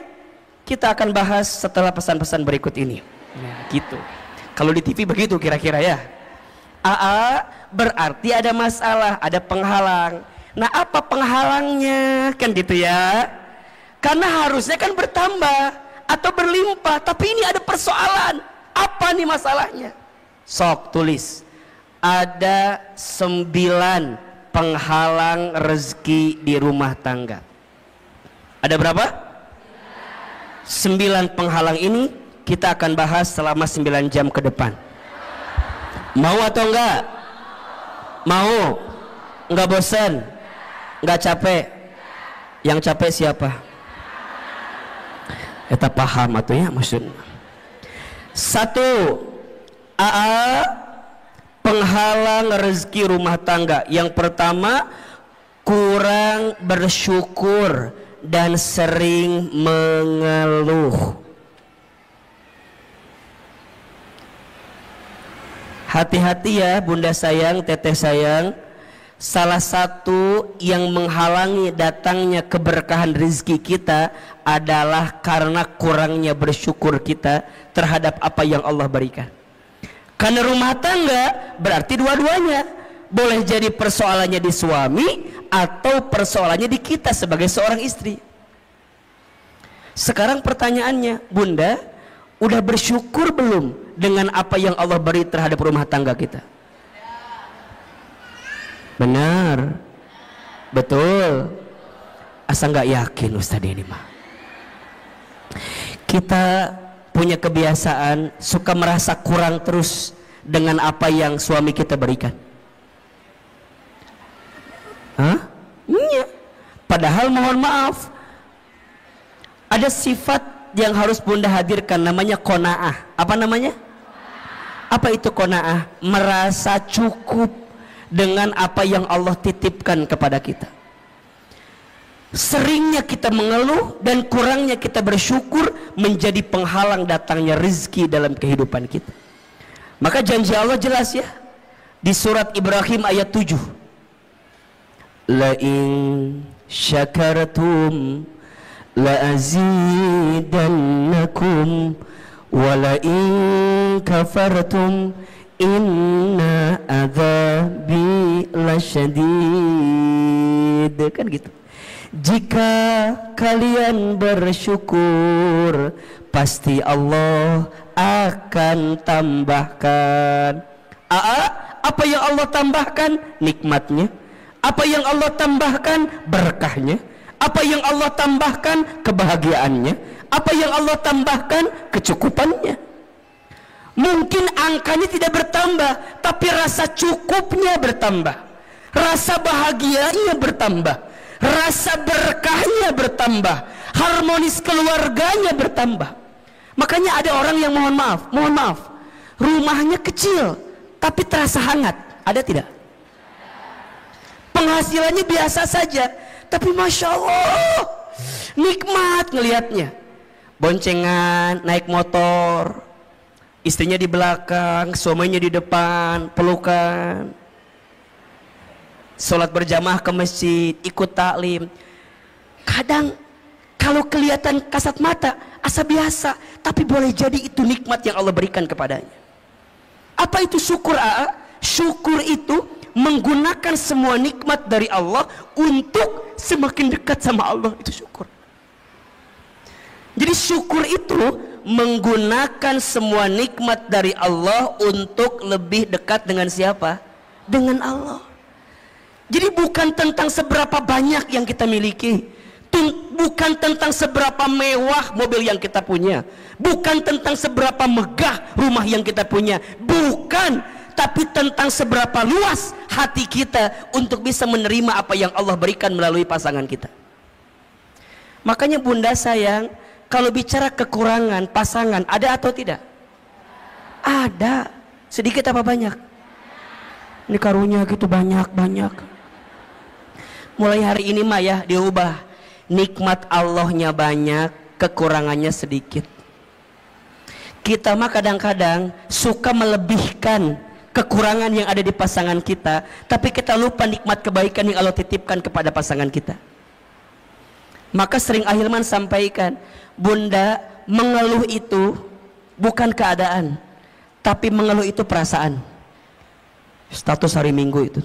[SPEAKER 1] Kita akan bahas setelah pesan-pesan berikut ini. Nah, gitu. Kalau di TV begitu kira-kira ya. Berarti ada masalah, ada penghalang. Nah, apa penghalangnya? Kan gitu ya. Karena harusnya kan bertambah atau berlimpah, tapi ini ada persoalan. Apa nih masalahnya? Sok tulis. Ada 9 penghalang rezeki di rumah tangga. Ada berapa? 9 penghalang ini kita akan bahas selama 9 jam ke depan. Mau atau enggak? Mau? Enggak bosan? Enggak capek? Yang capek siapa? Kita paham atau ya maksudnya. 1. Penghalang rezeki rumah tangga. Yang pertama, kurang bersyukur dan sering mengeluh. Hati-hati ya bunda sayang, teteh sayang. Salah satu yang menghalangi datangnya keberkahan rezeki kita adalah karena kurangnya bersyukur kita terhadap apa yang Allah berikan. Karena rumah tangga berarti dua-duanya. Boleh jadi persoalannya di suami atau persoalannya di kita sebagai seorang istri. Sekarang pertanyaannya, bunda, udah bersyukur belum dengan apa yang Allah beri terhadap rumah tangga kita? Benar, betul. Asa nggak yakin Ustaz ini mah. Kita punya kebiasaan suka merasa kurang terus dengan apa yang suami kita berikan. Iya. Padahal mohon maaf, ada sifat yang harus bunda hadirkan, namanya qanaah. Apa namanya? Apa itu qanaah? Merasa cukup dengan apa yang Allah titipkan kepada kita. Seringnya kita mengeluh dan kurangnya kita bersyukur menjadi penghalang datangnya rezeki dalam kehidupan kita. Maka janji Allah jelas ya di surat Ibrahim ayat 7. La in syakartum la azidannakum wa la in kafartum inna adzabi lasyadid. Kan gitu. Jika kalian bersyukur, pasti Allah akan tambahkan. Apa yang Allah tambahkan? Nikmatnya. Apa yang Allah tambahkan? Berkahnya. Apa yang Allah tambahkan? Kebahagiaannya. Apa yang Allah tambahkan? Kecukupannya. Mungkin angkanya tidak bertambah, tapi rasa cukupnya bertambah, rasa bahagianya bertambah, rasa berkahnya bertambah, harmonis keluarganya bertambah. Makanya ada orang yang mohon maaf, rumahnya kecil tapi terasa hangat. Ada tidak? Penghasilannya biasa saja, tapi masya Allah nikmat ngelihatnya. Boncengan, naik motor, Istrinya di belakang, suaminya di depan, pelukan. Sholat berjamaah ke masjid, ikut taklim. Kadang kalau kelihatan kasat mata, asa biasa, tapi boleh jadi itu nikmat yang Allah berikan kepadanya. Apa itu syukur, AA? Syukur itu menggunakan semua nikmat dari Allah untuk semakin dekat sama Allah. Itu syukur. Jadi syukur itu menggunakan semua nikmat dari Allah untuk lebih dekat dengan siapa? Dengan Allah. Jadi bukan tentang seberapa banyak yang kita miliki, bukan tentang seberapa mewah mobil yang kita punya, bukan tentang seberapa megah rumah yang kita punya, bukan, tapi tentang seberapa luas hati kita untuk bisa menerima apa yang Allah berikan melalui pasangan kita. Makanya bunda sayang, kalau bicara kekurangan pasangan, ada atau tidak? Ada. Sedikit apa banyak? Ini karunia gitu banyak. Mulai hari ini mah ya diubah. Nikmat Allahnya banyak, kekurangannya sedikit. Kita mah kadang-kadang suka melebihkan kekurangan yang ada di pasangan kita, tapi kita lupa nikmat kebaikan yang Allah titipkan kepada pasangan kita. Maka sering Ahilman sampaikan, bunda, mengeluh itu bukan keadaan, tapi mengeluh itu perasaan. Status hari Minggu itu.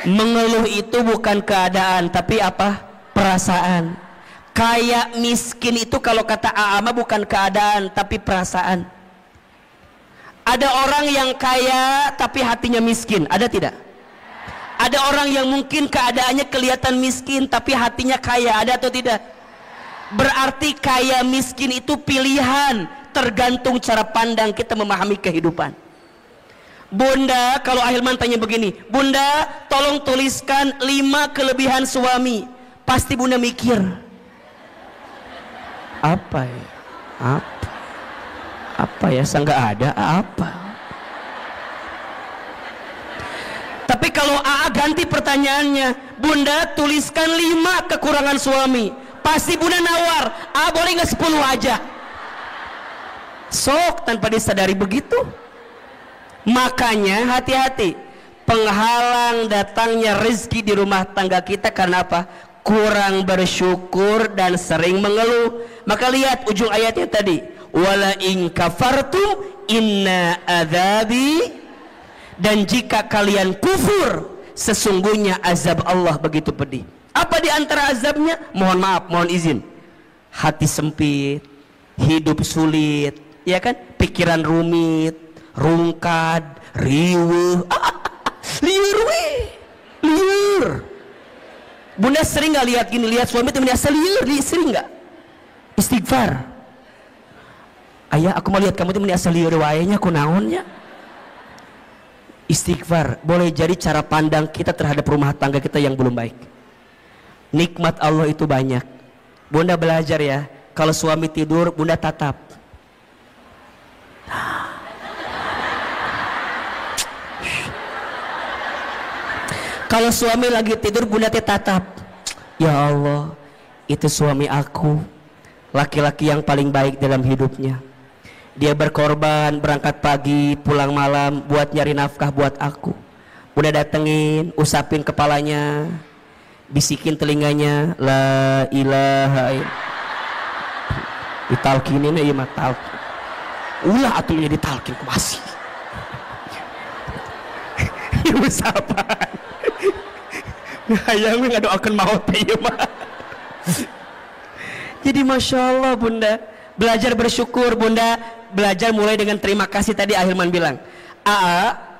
[SPEAKER 1] Mengeluh itu bukan keadaan, tapi apa? Perasaan. Kayak miskin itu kalau kata Aama bukan keadaan, tapi perasaan. Ada orang yang kaya tapi hatinya miskin, ada tidak? Ada orang yang mungkin keadaannya kelihatan miskin tapi hatinya kaya, ada atau tidak? Berarti kaya miskin itu pilihan, tergantung cara pandang kita memahami kehidupan. Bunda, kalau Ahilman tanya begini, bunda tolong tuliskan 5 kelebihan suami, pasti bunda mikir apa ya? Apa ya? Saya nggak ada apa. Tapi kalau AA ganti pertanyaannya, bunda tuliskan 5 kekurangan suami, pasti bunda nawar, boleh nggak 10 aja? Sok tanpa disadari begitu. Makanya hati-hati, penghalang datangnya rezeki di rumah tangga kita karena apa? Kurang bersyukur dan sering mengeluh. Maka lihat ujung ayatnya tadi, wala in kafartum inna adzabi, dan jika kalian kufur sesungguhnya azab Allah begitu pedih. Apa di antara azabnya? Mohon maaf, mohon izin, hati sempit, hidup sulit, ya kan? Pikiran rumit, rungkad, riweuh, liur. Bunda sering nggak lihat gini, lihat suami itu merasa liur, sering nggak? Istighfar. Ayah, aku mau lihat kamu itu merasa liur, wayanya aku naonnya. Istighfar boleh jadi cara pandang kita terhadap rumah tangga kita yang belum baik. Nikmat Allah itu banyak. Bunda belajar ya, kalau suami tidur, bunda tatap. Kalau suami lagi tidur, bunda tatap. Ya Allah, itu suami aku, laki-laki yang paling baik dalam hidupnya. Dia berkorban, berangkat pagi, pulang malam buat nyari nafkah buat aku. Bunda datengin, usapin kepalanya, bisikin telinganya, la ilaha illallah. Ditalkinin ya mah talkin. Ulah atunya ditalkin ku masih. Ya usapan. Hayang ngadoakeun maut teh mah. Jadi masya Allah bunda, belajar bersyukur bunda, belajar mulai dengan terima kasih. Tadi Ahilman bilang,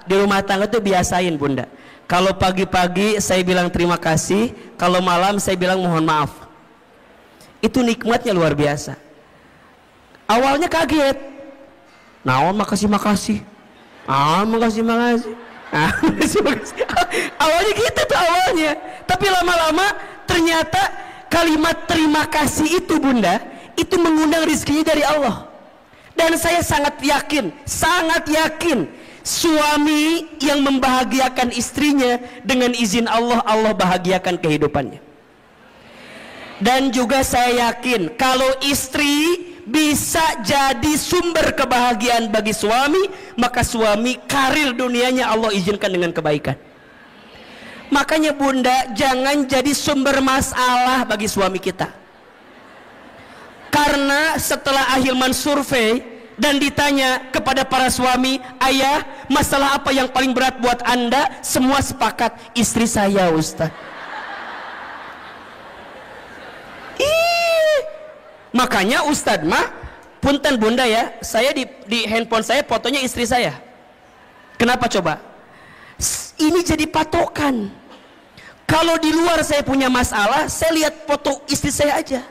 [SPEAKER 1] di rumah tangga tuh biasain bunda, kalau pagi-pagi saya bilang terima kasih, kalau malam saya bilang mohon maaf. Itu nikmatnya luar biasa. Awalnya kaget, naon makasih makasih, makasih. Awalnya gitu tuh awalnya, tapi lama-lama ternyata kalimat terima kasih itu bunda, itu mengundang rezekinya dari Allah. Dan saya sangat yakin suami yang membahagiakan istrinya dengan izin Allah, Allah bahagiakan kehidupannya. Dan juga saya yakin kalau istri bisa jadi sumber kebahagiaan bagi suami, maka suami karir dunianya Allah izinkan dengan kebaikan. Makanya bunda, jangan jadi sumber masalah bagi suami kita. Karena setelah Ahilman survei dan ditanya kepada para suami, ayah, masalah apa yang paling berat buat anda? Semua sepakat, istri saya, Ustaz. Makanya Ustadz mah, punten bunda ya, saya di handphone saya fotonya istri saya. Kenapa coba? Ini jadi patokan. Kalau di luar saya punya masalah, saya lihat foto istri saya aja.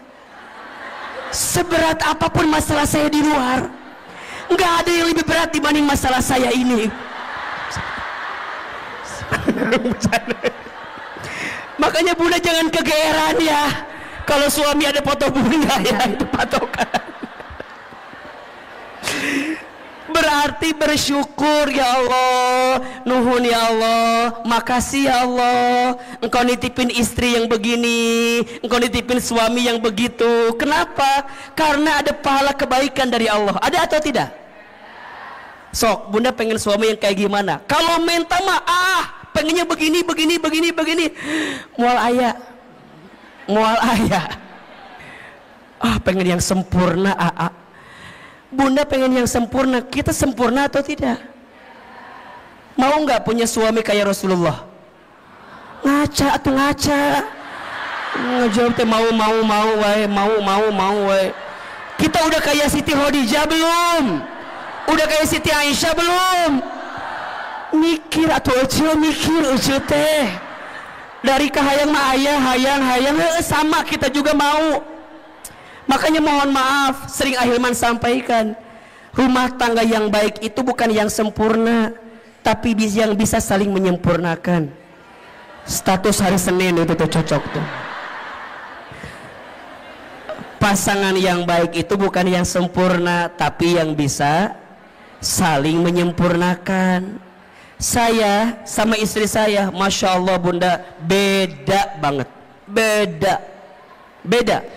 [SPEAKER 1] Seberat apapun masalah saya di luar, nggak ada yang lebih berat dibanding masalah saya ini. Makanya bunda jangan kegeeran ya kalau suami ada foto bunda, ya itu patokan. Berarti bersyukur, ya Allah, nuhun ya Allah, makasih ya Allah, engkau nitipin istri yang begini, engkau nitipin suami yang begitu. Kenapa? Karena ada pahala kebaikan dari Allah. Ada atau tidak? Sok, bunda pengen suami yang kayak gimana? Kalau minta mah pengennya begini, mual ayah. Pengen yang sempurna. Bunda pengen yang sempurna. Kita sempurna atau tidak? Mau nggak punya suami kayak Rasulullah? Ngaca atau ngaca? Ngejawab teh mau wae. Kita udah kayak Siti Khadijah belum? Udah kayak Siti Aisyah belum? Mikir atau mikir teh. Dari kahayang mah ayah, hayang sama kita juga mau. Makanya mohon maaf, sering Ahilman sampaikan, rumah tangga yang baik itu bukan yang sempurna, tapi yang bisa saling menyempurnakan. Status hari Senin itu tuh cocok tuh. Pasangan yang baik itu bukan yang sempurna, tapi yang bisa saling menyempurnakan. Saya sama istri saya, Masya Allah bunda, beda banget. Beda.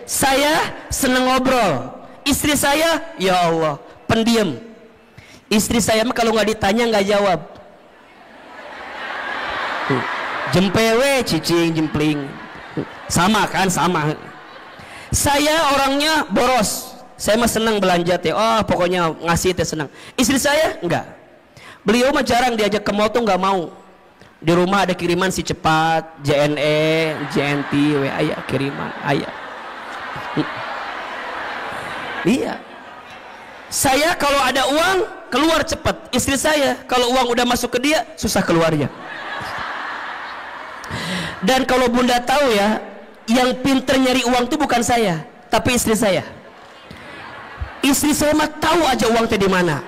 [SPEAKER 1] Saya seneng ngobrol, istri saya, ya Allah, pendiam. Istri saya mah kalau nggak ditanya nggak jawab. Jempewe, cicing, jempling. Sama kan, sama. Saya orangnya boros. Saya mah senang belanja teh. Pokoknya ngasih teh senang. Istri saya enggak. Beliau mah jarang diajak ke mall tuh nggak mau. Di rumah ada kiriman si cepat, JNE, JNT, ayah kiriman, ayah. Iya. Saya kalau ada uang keluar cepat. Istri saya kalau uang udah masuk ke dia susah keluarnya. Dan kalau bunda tahu ya, yang pinter nyari uang tuh bukan saya, tapi istri saya. Istri saya mah tahu aja uang teh di mana.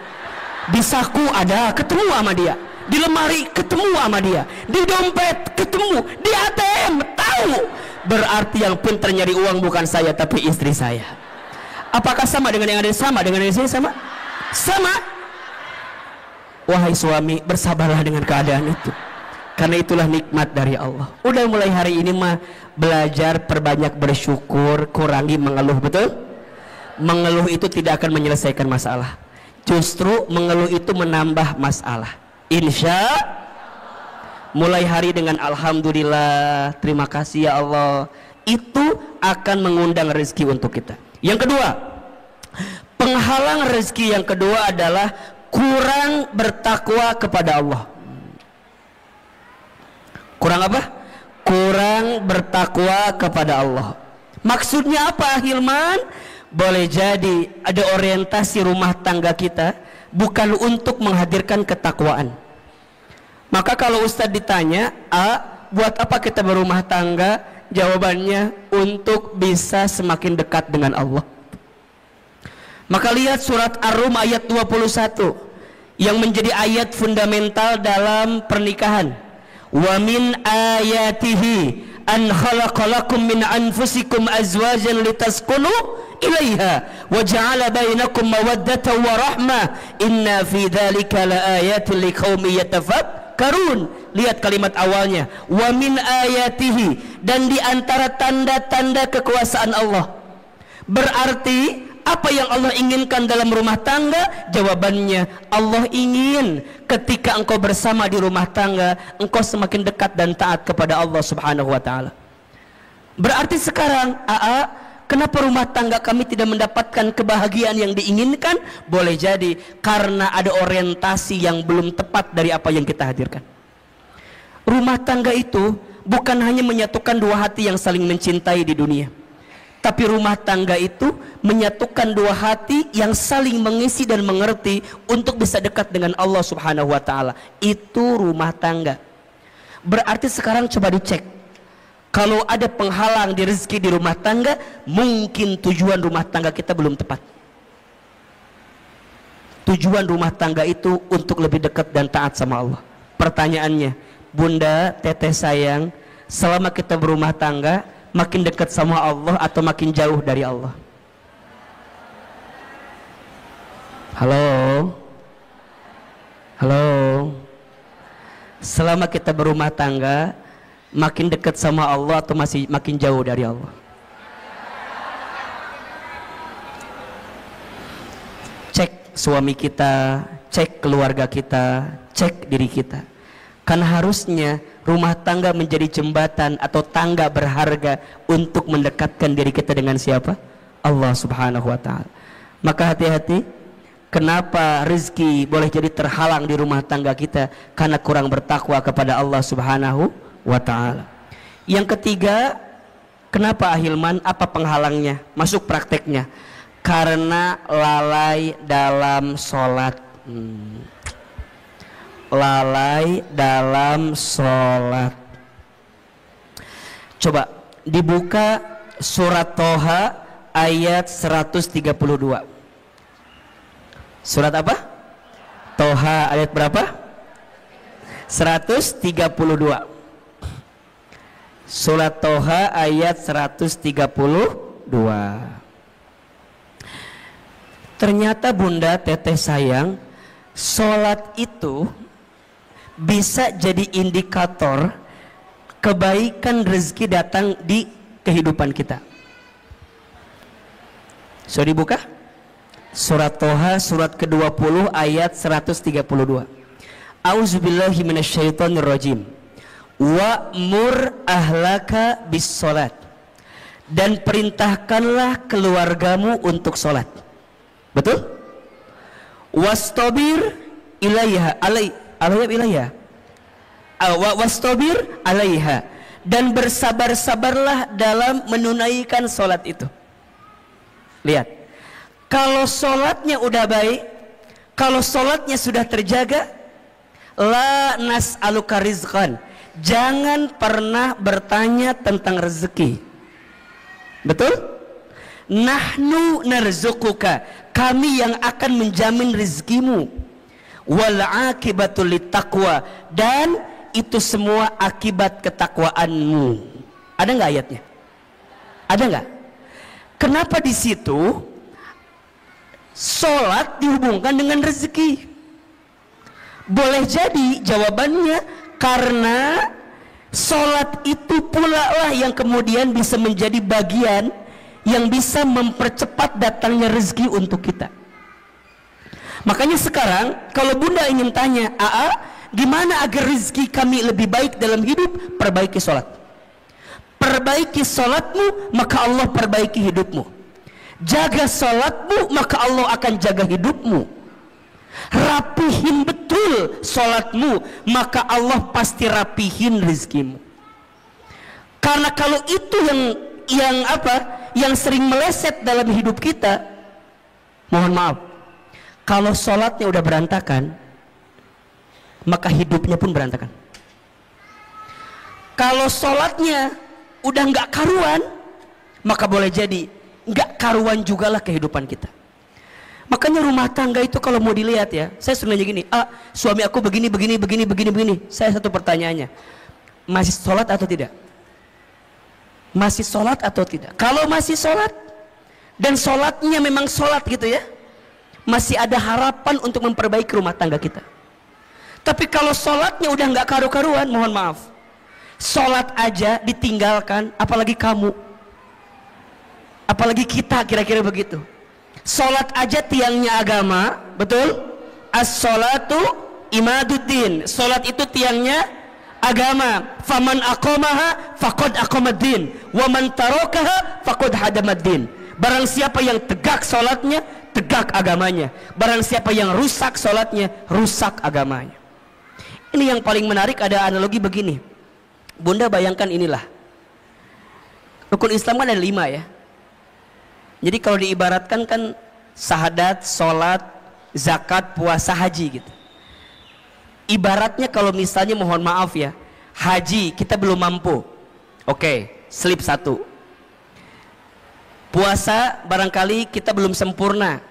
[SPEAKER 1] Di saku ada, ketemu sama dia. Di lemari ketemu sama dia, di dompet ketemu, di ATM tahu. Berarti yang pintar nyari uang bukan saya tapi istri saya. Apakah sama dengan yang ada dengan yang saya sama? Wahai suami, bersabarlah dengan keadaan itu, karena itulah nikmat dari Allah. Udah mulai hari ini mah belajar perbanyak bersyukur, kurangi mengeluh. Betul? Mengeluh itu tidak akan menyelesaikan masalah, justru mengeluh itu menambah masalah. Insya mulai hari dengan alhamdulillah, terima kasih ya Allah, itu akan mengundang rezeki untuk kita. Yang kedua, penghalang rezeki yang kedua adalah kurang bertakwa kepada Allah. Kurang apa? Kurang bertakwa kepada Allah. Maksudnya apa, Hilman? Boleh jadi ada orientasi rumah tangga kita bukan untuk menghadirkan ketakwaan. Maka kalau Ustadz ditanya, buat apa kita berumah tangga? Jawabannya, untuk bisa semakin dekat dengan Allah. Maka lihat surat Ar-Rum ayat 21 yang menjadi ayat fundamental dalam pernikahan. Wa min ayatihi an khalaqalakum min anfusikum azwajan litaskunu ilaiha wa ja'ala bainakum mawaddatan wa rahmah inna fi dzalika laayatin liqaumin yatafakkarun. Lihat kalimat awalnya, wa min ayatihi, dan di antara tanda-tanda kekuasaan Allah. Berarti Apa yang Allah inginkan dalam rumah tangga? Jawabannya, Allah ingin ketika engkau bersama di rumah tangga, engkau semakin dekat dan taat kepada Allah subhanahu wa ta'ala. Berarti sekarang, kenapa rumah tangga kami tidak mendapatkan kebahagiaan yang diinginkan? Boleh jadi karena ada orientasi yang belum tepat dari apa yang kita hadirkan. Rumah tangga itu bukan hanya menyatukan dua hati yang saling mencintai di dunia, tapi rumah tangga itu menyatukan dua hati yang saling mengisi dan mengerti untuk bisa dekat dengan Allah subhanahu wa ta'ala. Itu rumah tangga. Berarti sekarang coba dicek, kalau ada penghalang di rezeki di rumah tangga, mungkin tujuan rumah tangga kita belum tepat. Tujuan rumah tangga itu untuk lebih dekat dan taat sama Allah. Pertanyaannya, Bunda, Teteh sayang, selama kita berumah tangga, makin dekat sama Allah atau makin jauh dari Allah? Halo? Halo? Selama kita berumah tangga, makin dekat sama Allah atau masih makin jauh dari Allah? Cek suami kita, cek keluarga kita, cek diri kita. Karena harusnya rumah tangga menjadi jembatan atau tangga berharga untuk mendekatkan diri kita dengan siapa? Allah subhanahu wa ta'ala. Maka hati-hati, kenapa rezeki boleh jadi terhalang di rumah tangga kita? Karena kurang bertakwa kepada Allah subhanahu wa ta'ala. Yang ketiga, kenapa Ahilman? Apa penghalangnya? Masuk prakteknya. Karena lalai dalam sholat. Lalai dalam sholat. Coba dibuka surat Toha ayat 132. Surat apa? Toha ayat berapa? 132. Surat Toha ayat 132. Ternyata Bunda, Teteh sayang, sholat itu bisa jadi indikator kebaikan rezeki datang di kehidupan kita. Sudah dibuka? Surat Toha surat ke-20 ayat 132. A'udzubillahi minasyaitonirrajim. Wa'mur ahlaka bis sholat, dan perintahkanlah keluargamu untuk sholat. Betul? Wastabir ilaiha wastabir alaiha, dan bersabar-sabarlah dalam menunaikan sholat itu. Lihat, kalau sholatnya udah baik, kalau sholatnya sudah terjaga, la nas'aluka rizqan, jangan pernah bertanya tentang rezeki. Betul? Nahnu narzuquka, kami yang akan menjamin rezekimu. Wal akibatul littaqwa, dan itu semua akibat ketakwaanmu. Ada nggak ayatnya? Ada nggak? Kenapa di situ sholat dihubungkan dengan rezeki? Boleh jadi jawabannya karena sholat itu pula lah yang kemudian bisa menjadi bagian yang bisa mempercepat datangnya rezeki untuk kita. Makanya sekarang kalau Bunda ingin tanya, gimana agar rezeki kami lebih baik dalam hidup? Perbaiki sholat. Perbaiki sholatmu, maka Allah perbaiki hidupmu. Jaga sholatmu, maka Allah akan jaga hidupmu. Rapihin betul sholatmu, maka Allah pasti rapihin rezekimu. Karena kalau itu yang sering meleset dalam hidup kita, mohon maaf, kalau sholatnya udah berantakan, maka hidupnya pun berantakan. Kalau sholatnya udah nggak karuan, maka boleh jadi nggak karuan juga lah kehidupan kita. Makanya rumah tangga itu kalau mau dilihat ya, saya sering nanya gini, suami aku begini. Saya satu pertanyaannya, masih sholat atau tidak? Masih sholat atau tidak? Kalau masih sholat dan sholatnya memang sholat gitu ya, masih ada harapan untuk memperbaiki rumah tangga kita. Tapi kalau sholatnya udah nggak karu-karuan, mohon maaf, sholat aja ditinggalkan, apalagi kamu, apalagi kita, kira-kira begitu. Sholat aja tiangnya agama, betul? As-sholatu imaduddin. Sholat itu tiangnya agama. Faman aqamaha faqad aqamaddin, wa man tarakaha faqad hadamaddin. Barang siapa yang tegak sholatnya, tegak agamanya. Barang siapa yang rusak sholatnya, rusak agamanya. Ini yang paling menarik, ada analogi begini. Bunda bayangkan inilah, rukun Islam kan ada 5 ya. Jadi kalau diibaratkan kan syahadat, sholat, zakat, puasa, haji gitu. Ibaratnya kalau misalnya mohon maaf ya, haji kita belum mampu, oke, slip 1. Puasa barangkali kita belum sempurna,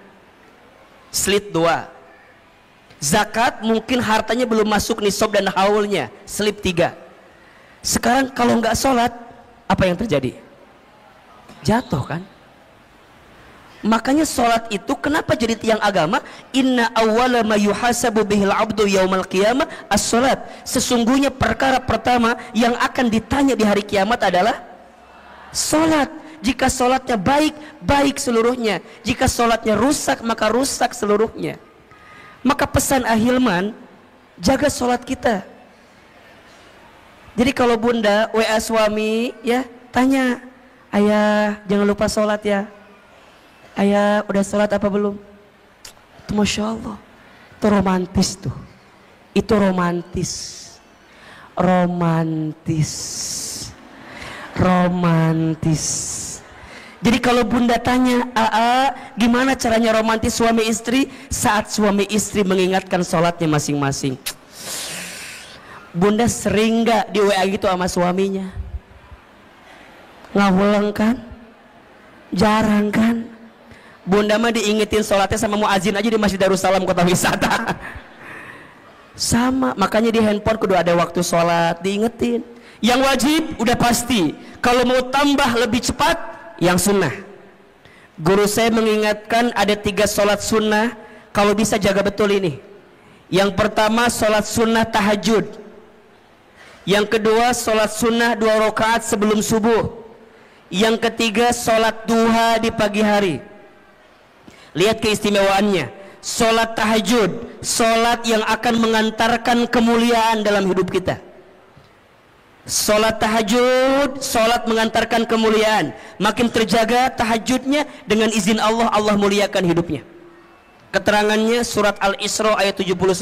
[SPEAKER 1] slip 2. Zakat mungkin hartanya belum masuk nisab dan haulnya, slip 3. Sekarang kalau nggak sholat, apa yang terjadi? Jatuh kan? Makanya sholat itu kenapa jadi tiang agama? Inna awwala ma yuhasabu bihil abdu yaumal qiyamah as-sholat. Sesungguhnya perkara pertama yang akan ditanya di hari kiamat adalah sholat. Jika sholatnya baik, baik seluruhnya. Jika sholatnya rusak, maka rusak seluruhnya. Maka pesan Ahilman, jaga sholat kita. Jadi kalau bunda WA suami ya, tanya, ayah jangan lupa sholat ya. Ayah udah sholat apa belum? Itu Masya Allah, itu romantis tuh. Itu romantis. Romantis. Romantis. Jadi kalau bunda tanya, gimana caranya romantis suami istri? Saat suami istri mengingatkan sholatnya masing-masing. Bunda sering gak di WA gitu sama suaminya? Ngawulang kan? Jarang kan? Bunda mah diingetin sholatnya sama muazin aja di Masjid Darussalam Kota Wisata. Sama, makanya di handphone kudu ada waktu sholat, diingetin. Yang wajib udah pasti. Kalau mau tambah lebih cepat, yang sunnah. Guru saya mengingatkan ada 3 sholat sunnah. Kalau bisa jaga betul ini. Yang pertama sholat sunnah tahajud. Yang kedua sholat sunnah 2 rakaat sebelum subuh. Yang ketiga sholat duha di pagi hari. Lihat keistimewaannya. Sholat tahajud, sholat yang akan mengantarkan kemuliaan dalam hidup kita. Sholat tahajud, sholat mengantarkan kemuliaan. Makin terjaga tahajudnya, dengan izin Allah, Allah muliakan hidupnya. Keterangannya surat Al-Isra ayat 79.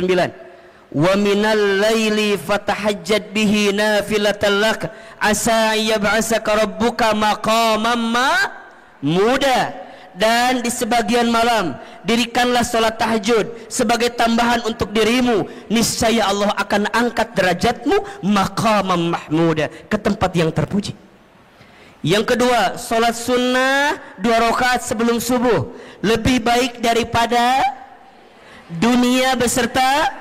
[SPEAKER 1] Wa minal laili fatahajjad bihi nafilatan lak asa yab'asaka rabbuka maqaman mahmuda. Dan di sebagian malam dirikanlah sholat tahajud sebagai tambahan untuk dirimu, niscaya Allah akan angkat derajatmu maqaman mahmuda, ke tempat yang terpuji. Yang kedua, sholat sunnah 2 rakaat sebelum subuh lebih baik daripada dunia beserta.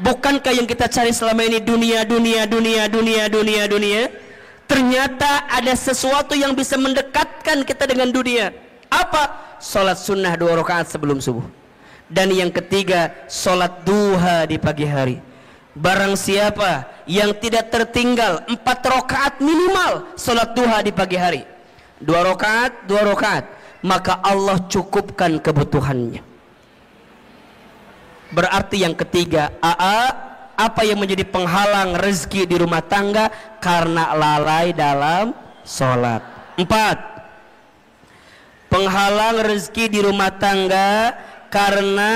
[SPEAKER 1] Bukankah yang kita cari selama ini dunia? Ternyata ada sesuatu yang bisa mendekatkan kita dengan dunia. Apa? Sholat sunnah 2 rakaat sebelum subuh. Dan yang ketiga, sholat duha di pagi hari. Barang siapa yang tidak tertinggal 4 rakaat minimal sholat duha di pagi hari, 2 rakaat, maka Allah cukupkan kebutuhannya. Berarti yang ketiga, apa yang menjadi penghalang rezeki di rumah tangga? Karena lalai dalam sholat. 4. Penghalang rezeki di rumah tangga karena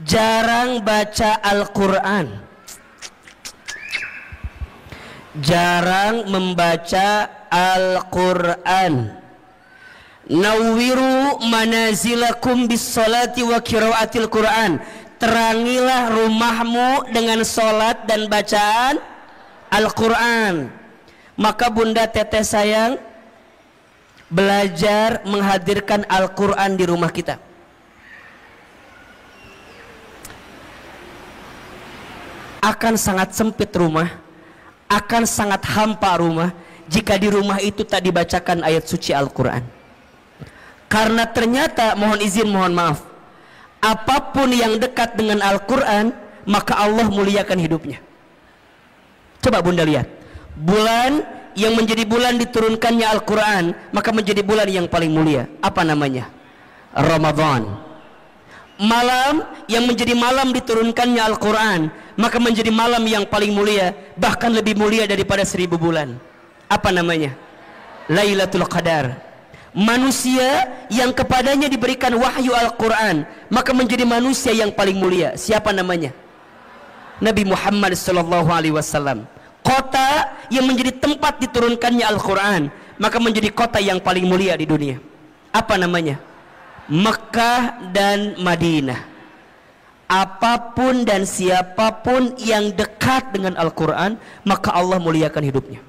[SPEAKER 1] jarang baca Al-Quran, jarang membaca Al-Quran. Nawwiru manazilakum bis salati wa qiraatil Quran. Terangilah rumahmu dengan sholat dan bacaan Al-Quran. Maka bunda teteh sayang, belajar menghadirkan Al-Quran di rumah kita. Akan sangat sempit rumah, akan sangat hampa rumah jika di rumah itu tak dibacakan ayat suci Al-Quran. Karena ternyata, mohon izin, mohon maaf, apapun yang dekat dengan Al-Quran, maka Allah muliakan hidupnya. Coba bunda lihat, bulan yang menjadi bulan diturunkannya Al-Quran, maka menjadi bulan yang paling mulia. Apa namanya? Ramadan. Malam yang menjadi malam diturunkannya Al-Quran, maka menjadi malam yang paling mulia, bahkan lebih mulia daripada 1000 bulan. Apa namanya? Lailatul Qadar. Manusia yang kepadanya diberikan wahyu Al-Quran, maka menjadi manusia yang paling mulia. Siapa namanya? Nabi Muhammad SAW. Kota yang menjadi tempat diturunkannya Al-Quran, maka menjadi kota yang paling mulia di dunia. Apa namanya? Mekah dan Madinah. Apapun dan siapapun yang dekat dengan Al-Quran, maka Allah muliakan hidupnya.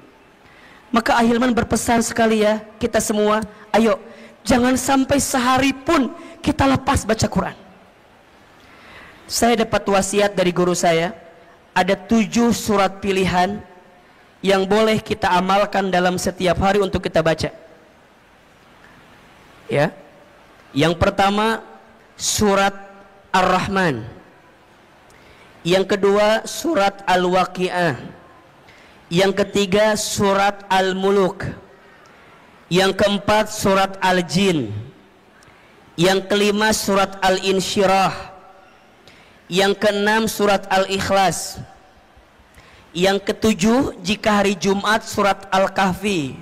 [SPEAKER 1] Maka Ahilman berpesan sekali ya, kita semua, ayo jangan sampai sehari pun kita lepas baca Quran. Saya dapat wasiat dari guru saya, ada 7 surat pilihan yang boleh kita amalkan dalam setiap hari untuk kita baca. Ya. Yang pertama surat Ar-Rahman. Yang kedua surat Al-Waqi'ah. Yang ketiga surat Al-Muluk. Yang keempat surat Al-Jin. Yang kelima surat Al-Insyirah. Yang keenam surat Al-Ikhlas. Yang ketujuh jika hari Jumat surat Al-Kahfi.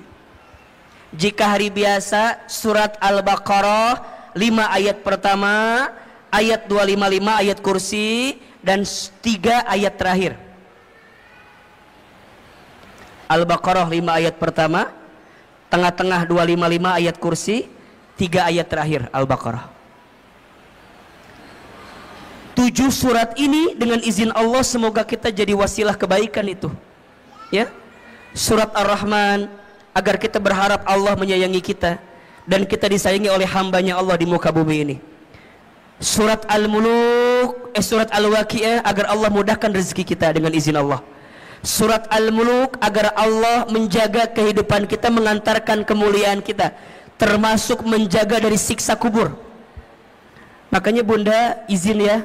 [SPEAKER 1] Jika hari biasa surat Al-Baqarah 5 ayat pertama, ayat 255 ayat kursi, dan 3 ayat terakhir. Al-Baqarah 5 ayat pertama, tengah-tengah 255 ayat kursi, 3 ayat terakhir Al-Baqarah. 7 surat ini dengan izin Allah semoga kita jadi wasilah kebaikan itu. Ya. Surat Ar-Rahman agar kita berharap Allah menyayangi kita dan kita disayangi oleh hambanya Allah di muka bumi ini. Surat Al-Muluk, surat Al-Waqi'ah agar Allah mudahkan rezeki kita dengan izin Allah. Surat Al-Muluk agar Allah menjaga kehidupan kita, mengantarkan kemuliaan kita, termasuk menjaga dari siksa kubur. Makanya Bunda izin ya,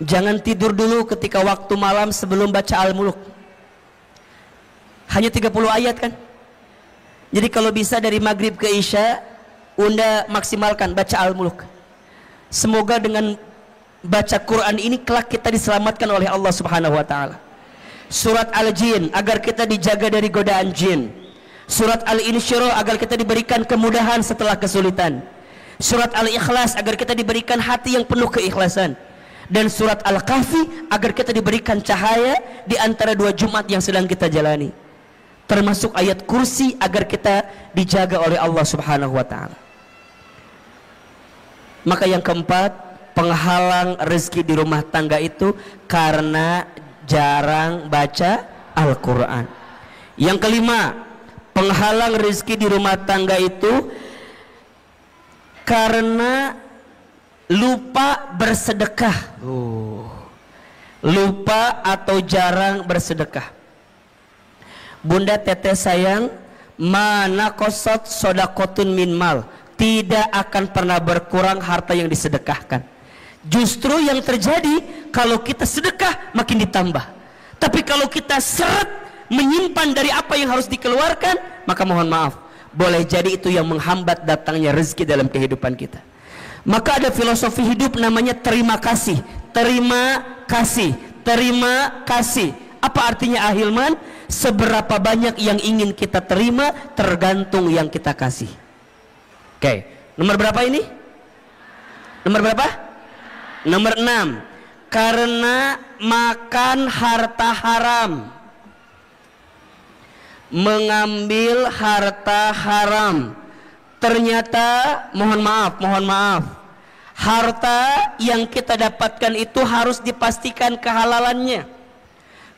[SPEAKER 1] jangan tidur dulu ketika waktu malam sebelum baca Al-Muluk. Hanya 30 ayat kan. Jadi kalau bisa dari maghrib ke isya, Bunda maksimalkan baca Al-Muluk. Semoga dengan baca Quran ini kelak kita diselamatkan oleh Allah Subhanahu wa taala. Surat Al-Jin agar kita dijaga dari godaan jin. Surat Al-Insyirah agar kita diberikan kemudahan setelah kesulitan. Surat Al-Ikhlas agar kita diberikan hati yang penuh keikhlasan. Dan surat Al-Kahfi agar kita diberikan cahaya di antara 2 Jumat yang sedang kita jalani. Termasuk ayat kursi agar kita dijaga oleh Allah Subhanahu wa taala. Maka yang keempat, penghalang rezeki di rumah tangga itu karena jarang baca Al-Quran. Yang kelima, penghalang rezeki di rumah tangga itu karena lupa bersedekah. Lupa atau jarang bersedekah. Bunda teteh sayang, mana kosot sodakotun min mal, tidak akan pernah berkurang harta yang disedekahkan. Justru yang terjadi kalau kita sedekah makin ditambah. Tapi kalau kita seret menyimpan dari apa yang harus dikeluarkan, maka mohon maaf, boleh jadi itu yang menghambat datangnya rezeki dalam kehidupan kita. Maka ada filosofi hidup namanya terima kasih. Terima kasih, terima kasih. Apa artinya Ahilman? Seberapa banyak yang ingin kita terima tergantung yang kita kasih. Oke, nomor berapa ini? Nomor berapa? Nomor 6. Karena makan harta haram, mengambil harta haram. Ternyata mohon maaf, harta yang kita dapatkan itu harus dipastikan kehalalannya.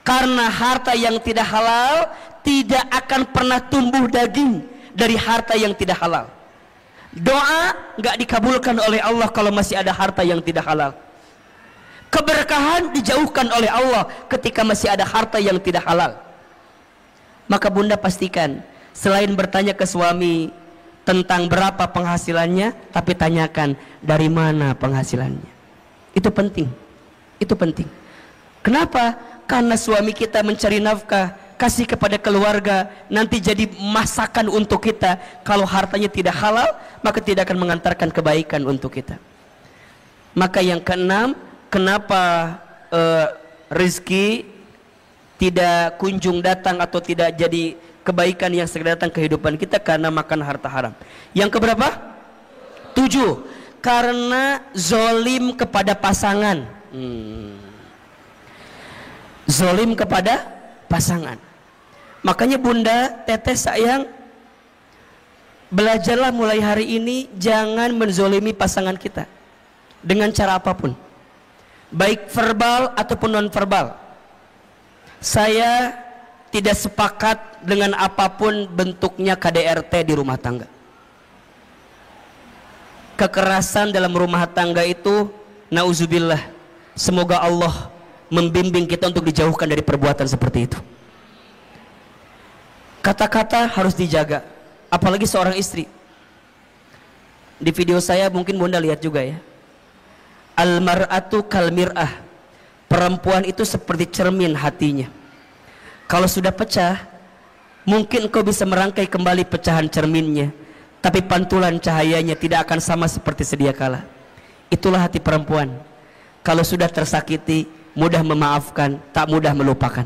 [SPEAKER 1] Karena harta yang tidak halal tidak akan pernah tumbuh daging dari harta yang tidak halal. Doa nggak dikabulkan oleh Allah kalau masih ada harta yang tidak halal. Keberkahan dijauhkan oleh Allah ketika masih ada harta yang tidak halal. Maka Bunda pastikan, selain bertanya ke suami tentang berapa penghasilannya, tapi tanyakan dari mana penghasilannya. Itu penting. Itu penting. Kenapa? Karena suami kita mencari nafkah, kasih kepada keluarga, nanti jadi masakan untuk kita. Kalau hartanya tidak halal, maka tidak akan mengantarkan kebaikan untuk kita. Maka yang keenam, kenapa rezeki tidak kunjung datang atau tidak jadi kebaikan yang segera datang kehidupan kita? Karena makan harta haram. Yang keberapa? 7. Karena zolim kepada pasangan. Zolim kepada pasangan. Makanya bunda, teteh sayang, belajarlah mulai hari ini jangan menzolimi pasangan kita dengan cara apapun, baik verbal ataupun non verbal. Saya tidak sepakat dengan apapun bentuknya KDRT di rumah tangga. Kekerasan dalam rumah tangga itu, nauzubillah, semoga Allah membimbing kita untuk dijauhkan dari perbuatan seperti itu. Kata-kata harus dijaga, apalagi seorang istri. Di video saya mungkin bunda lihat juga ya, al-mar'atu kal mir'ah, perempuan itu seperti cermin hatinya. Kalau sudah pecah, mungkin kau bisa merangkai kembali pecahan cerminnya, tapi pantulan cahayanya tidak akan sama seperti sedia kala. Itulah hati perempuan. Kalau sudah tersakiti, mudah memaafkan, tak mudah melupakan.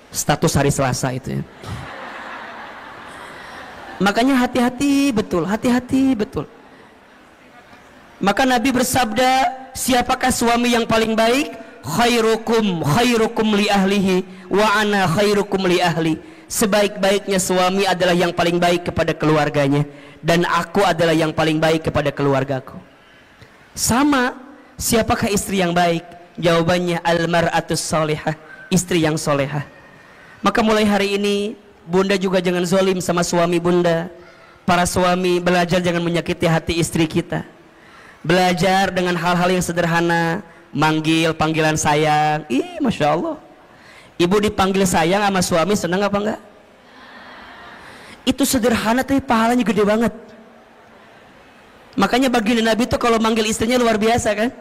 [SPEAKER 1] Status hari Selasa itu ya. Makanya hati-hati betul, hati-hati betul. Maka Nabi bersabda, siapakah suami yang paling baik? Khairukum li ahlihi wa ana khairukum li ahli. Sebaik-baiknya suami adalah yang paling baik kepada keluarganya, dan aku adalah yang paling baik kepada keluargaku. Sama, siapakah istri yang baik? Jawabannya al-mar'atus salihah, istri yang solehah. Maka mulai hari ini bunda juga jangan zolim sama suami bunda. Para suami, belajar jangan menyakiti hati istri kita. Belajar dengan hal-hal yang sederhana, manggil panggilan sayang. Ih, Masya Allah, ibu dipanggil sayang sama suami, senang apa enggak? Itu sederhana tapi pahalanya gede banget. Makanya baginda Nabi itu kalau manggil istrinya luar biasa kan.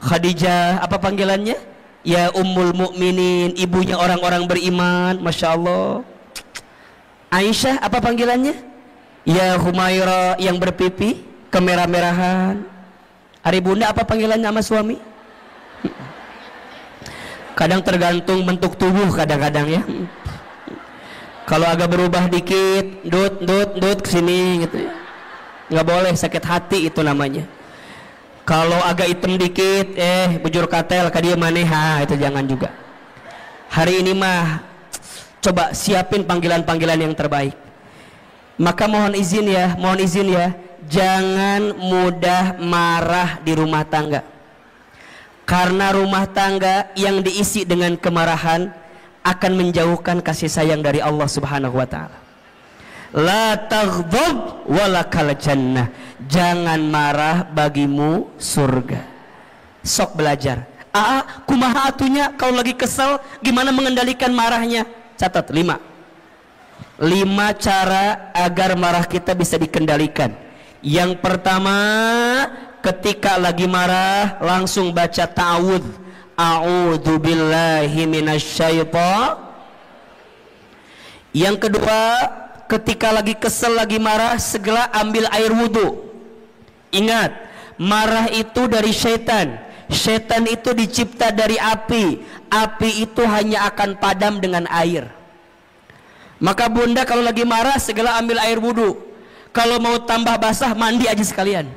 [SPEAKER 1] Khadijah, apa panggilannya? Ya Ummul Mukminin, ibunya orang-orang beriman, Masya Allah. Aisyah, apa panggilannya? Ya Humaira, yang berpipi kemerah-merahan. Hari bunda apa panggilannya sama suami? Kadang tergantung bentuk tubuh kadang-kadang ya. Kalau agak berubah dikit, dut kesini gitu ya, nggak boleh, sakit hati itu namanya. Kalau agak hitam dikit, bujur katel kadia maneha, itu jangan juga. Hari ini mah coba siapin panggilan-panggilan yang terbaik. Maka mohon izin ya, jangan mudah marah di rumah tangga. Karena rumah tangga yang diisi dengan kemarahan akan menjauhkan kasih sayang dari Allah Subhanahu wa taala. La taghdab walakal jannah. Jangan marah, bagimu surga. Sok belajar. Kumaha atunya kalau lagi kesel gimana mengendalikan marahnya? Catat 5 cara agar marah kita bisa dikendalikan. Yang pertama, ketika lagi marah langsung baca ta'awudz. A'udzu billahi minasyaitonir. Yang kedua, ketika lagi kesel, lagi marah, segera ambil air wudhu. Ingat, marah itu dari syaitan. Syaitan itu dicipta dari api. Api itu hanya akan padam dengan air. Maka bunda kalau lagi marah segera ambil air wudhu. Kalau mau tambah basah, mandi aja sekalian.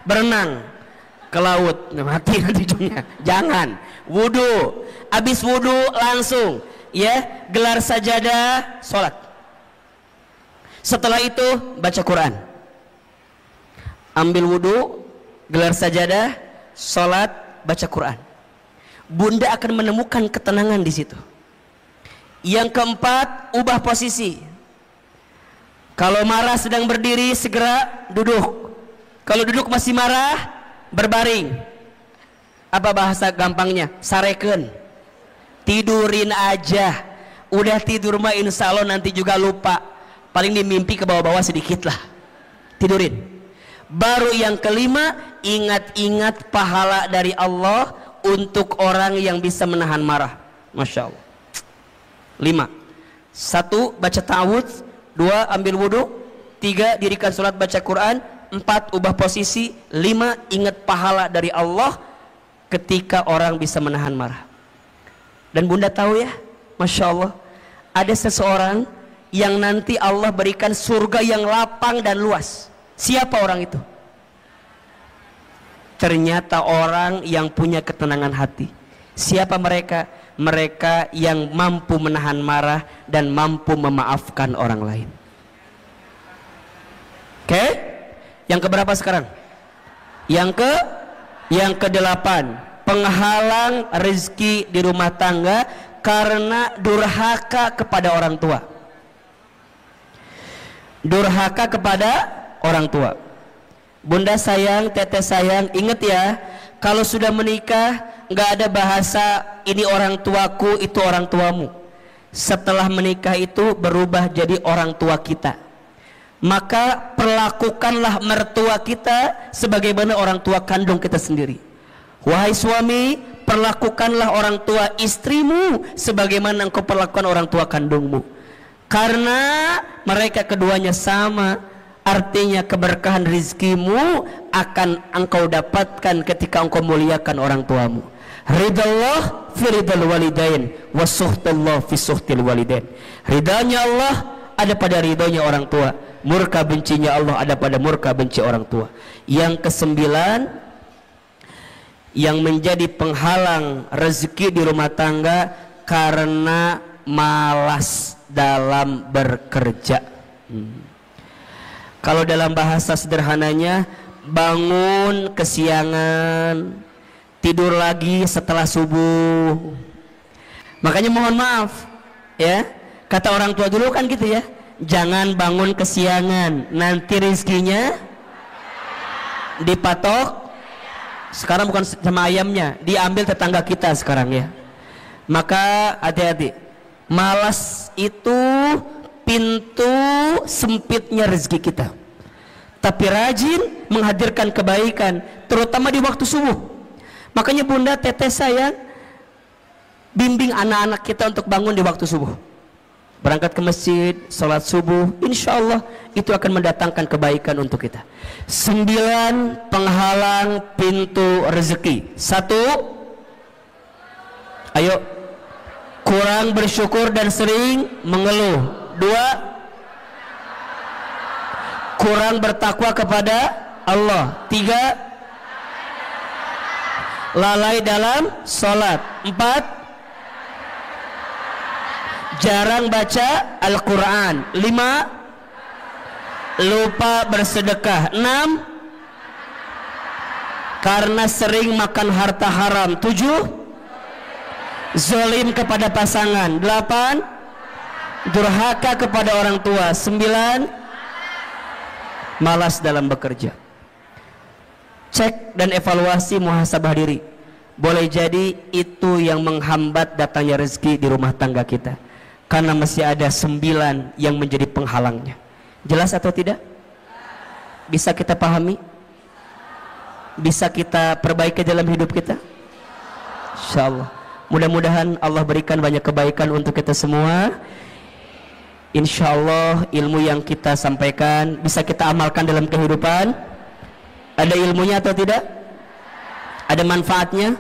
[SPEAKER 1] Berenang ke laut, mati nanti ujungnya. Jangan, wudhu. Habis wudhu langsung ya gelar sajadah, sholat. Setelah itu baca Quran. Ambil wudhu, gelar sajadah, sholat, baca Quran. Bunda akan menemukan ketenangan di situ. Yang keempat, ubah posisi. Kalau marah sedang berdiri, segera duduk. Kalau duduk masih marah, berbaring. Apa bahasa gampangnya? Sareken. Tidurin aja. Udah tidur mah insya Allah nanti juga lupa. Paling dimimpi ke bawah-bawah sedikit lah. Tidurin. Baru yang kelima, ingat-ingat pahala dari Allah untuk orang yang bisa menahan marah. Masya Allah. 5. 1. Baca ta'awudz. 2. Ambil wudhu. 3. Dirikan sholat baca Quran. 4. Ubah posisi. 5. Ingat pahala dari Allah ketika orang bisa menahan marah. Dan bunda tahu ya, Masya Allah, ada seseorang yang nanti Allah berikan surga yang lapang dan luas. Siapa orang itu? Ternyata orang yang punya ketenangan hati. Siapa mereka? Mereka yang mampu menahan marah dan mampu memaafkan orang lain. Oke? Yang keberapa sekarang? Yang ke-8. Penghalang rezeki di rumah tangga karena durhaka kepada orang tua. Durhaka kepada orang tua. Bunda sayang, teteh sayang, ingat ya, kalau sudah menikah nggak ada bahasa ini orang tuaku, itu orang tuamu. Setelah menikah itu berubah jadi orang tua kita. Maka perlakukanlah mertua kita sebagaimana orang tua kandung kita sendiri. Wahai suami, perlakukanlah orang tua istrimu sebagaimana engkau perlakukan orang tua kandungmu. Karena mereka keduanya sama, artinya keberkahan rizkimu akan engkau dapatkan ketika engkau muliakan orang tuamu. Ridallah fi ridal walidain wa suhtullah fi suhtil walidain. Ridanya Allah ada pada ridhonya orang tua, murka bencinya Allah ada pada murka benci orang tua. Yang ke-9, yang menjadi penghalang rezeki di rumah tangga karena malas dalam bekerja. Kalau dalam bahasa sederhananya, bangun kesiangan, tidur lagi setelah subuh. Makanya mohon maaf ya, kata orang tua dulu kan gitu ya, jangan bangun kesiangan, nanti rezekinya dipatok. Sekarang bukan sama ayamnya, diambil tetangga kita sekarang ya. Maka hati-hati. Malas itu pintu sempitnya rezeki kita. Tapi rajin menghadirkan kebaikan, terutama di waktu subuh. Makanya bunda, teteh sayang, bimbing anak-anak kita untuk bangun di waktu subuh. Berangkat ke masjid, sholat subuh, insya Allah itu akan mendatangkan kebaikan untuk kita. 9 penghalang pintu rezeki. 1, ayo, kurang bersyukur dan sering mengeluh. 2, kurang bertakwa kepada Allah. 3, lalai dalam sholat. 4, jarang baca Al-Quran. 5, lupa bersedekah. 6, karena sering makan harta haram. 7, zalim kepada pasangan. 8, durhaka kepada orang tua. 9, malas dalam bekerja. Cek dan evaluasi, muhasabah diri. Boleh jadi itu yang menghambat datangnya rezeki di rumah tangga kita, karena masih ada 9 yang menjadi penghalangnya. Jelas atau tidak? Bisa kita pahami? Bisa kita perbaiki dalam hidup kita? Insyaallah. Mudah-mudahan Allah berikan banyak kebaikan untuk kita semua. Insyaallah ilmu yang kita sampaikan bisa kita amalkan dalam kehidupan. Ada ilmunya atau tidak? Ada manfaatnya?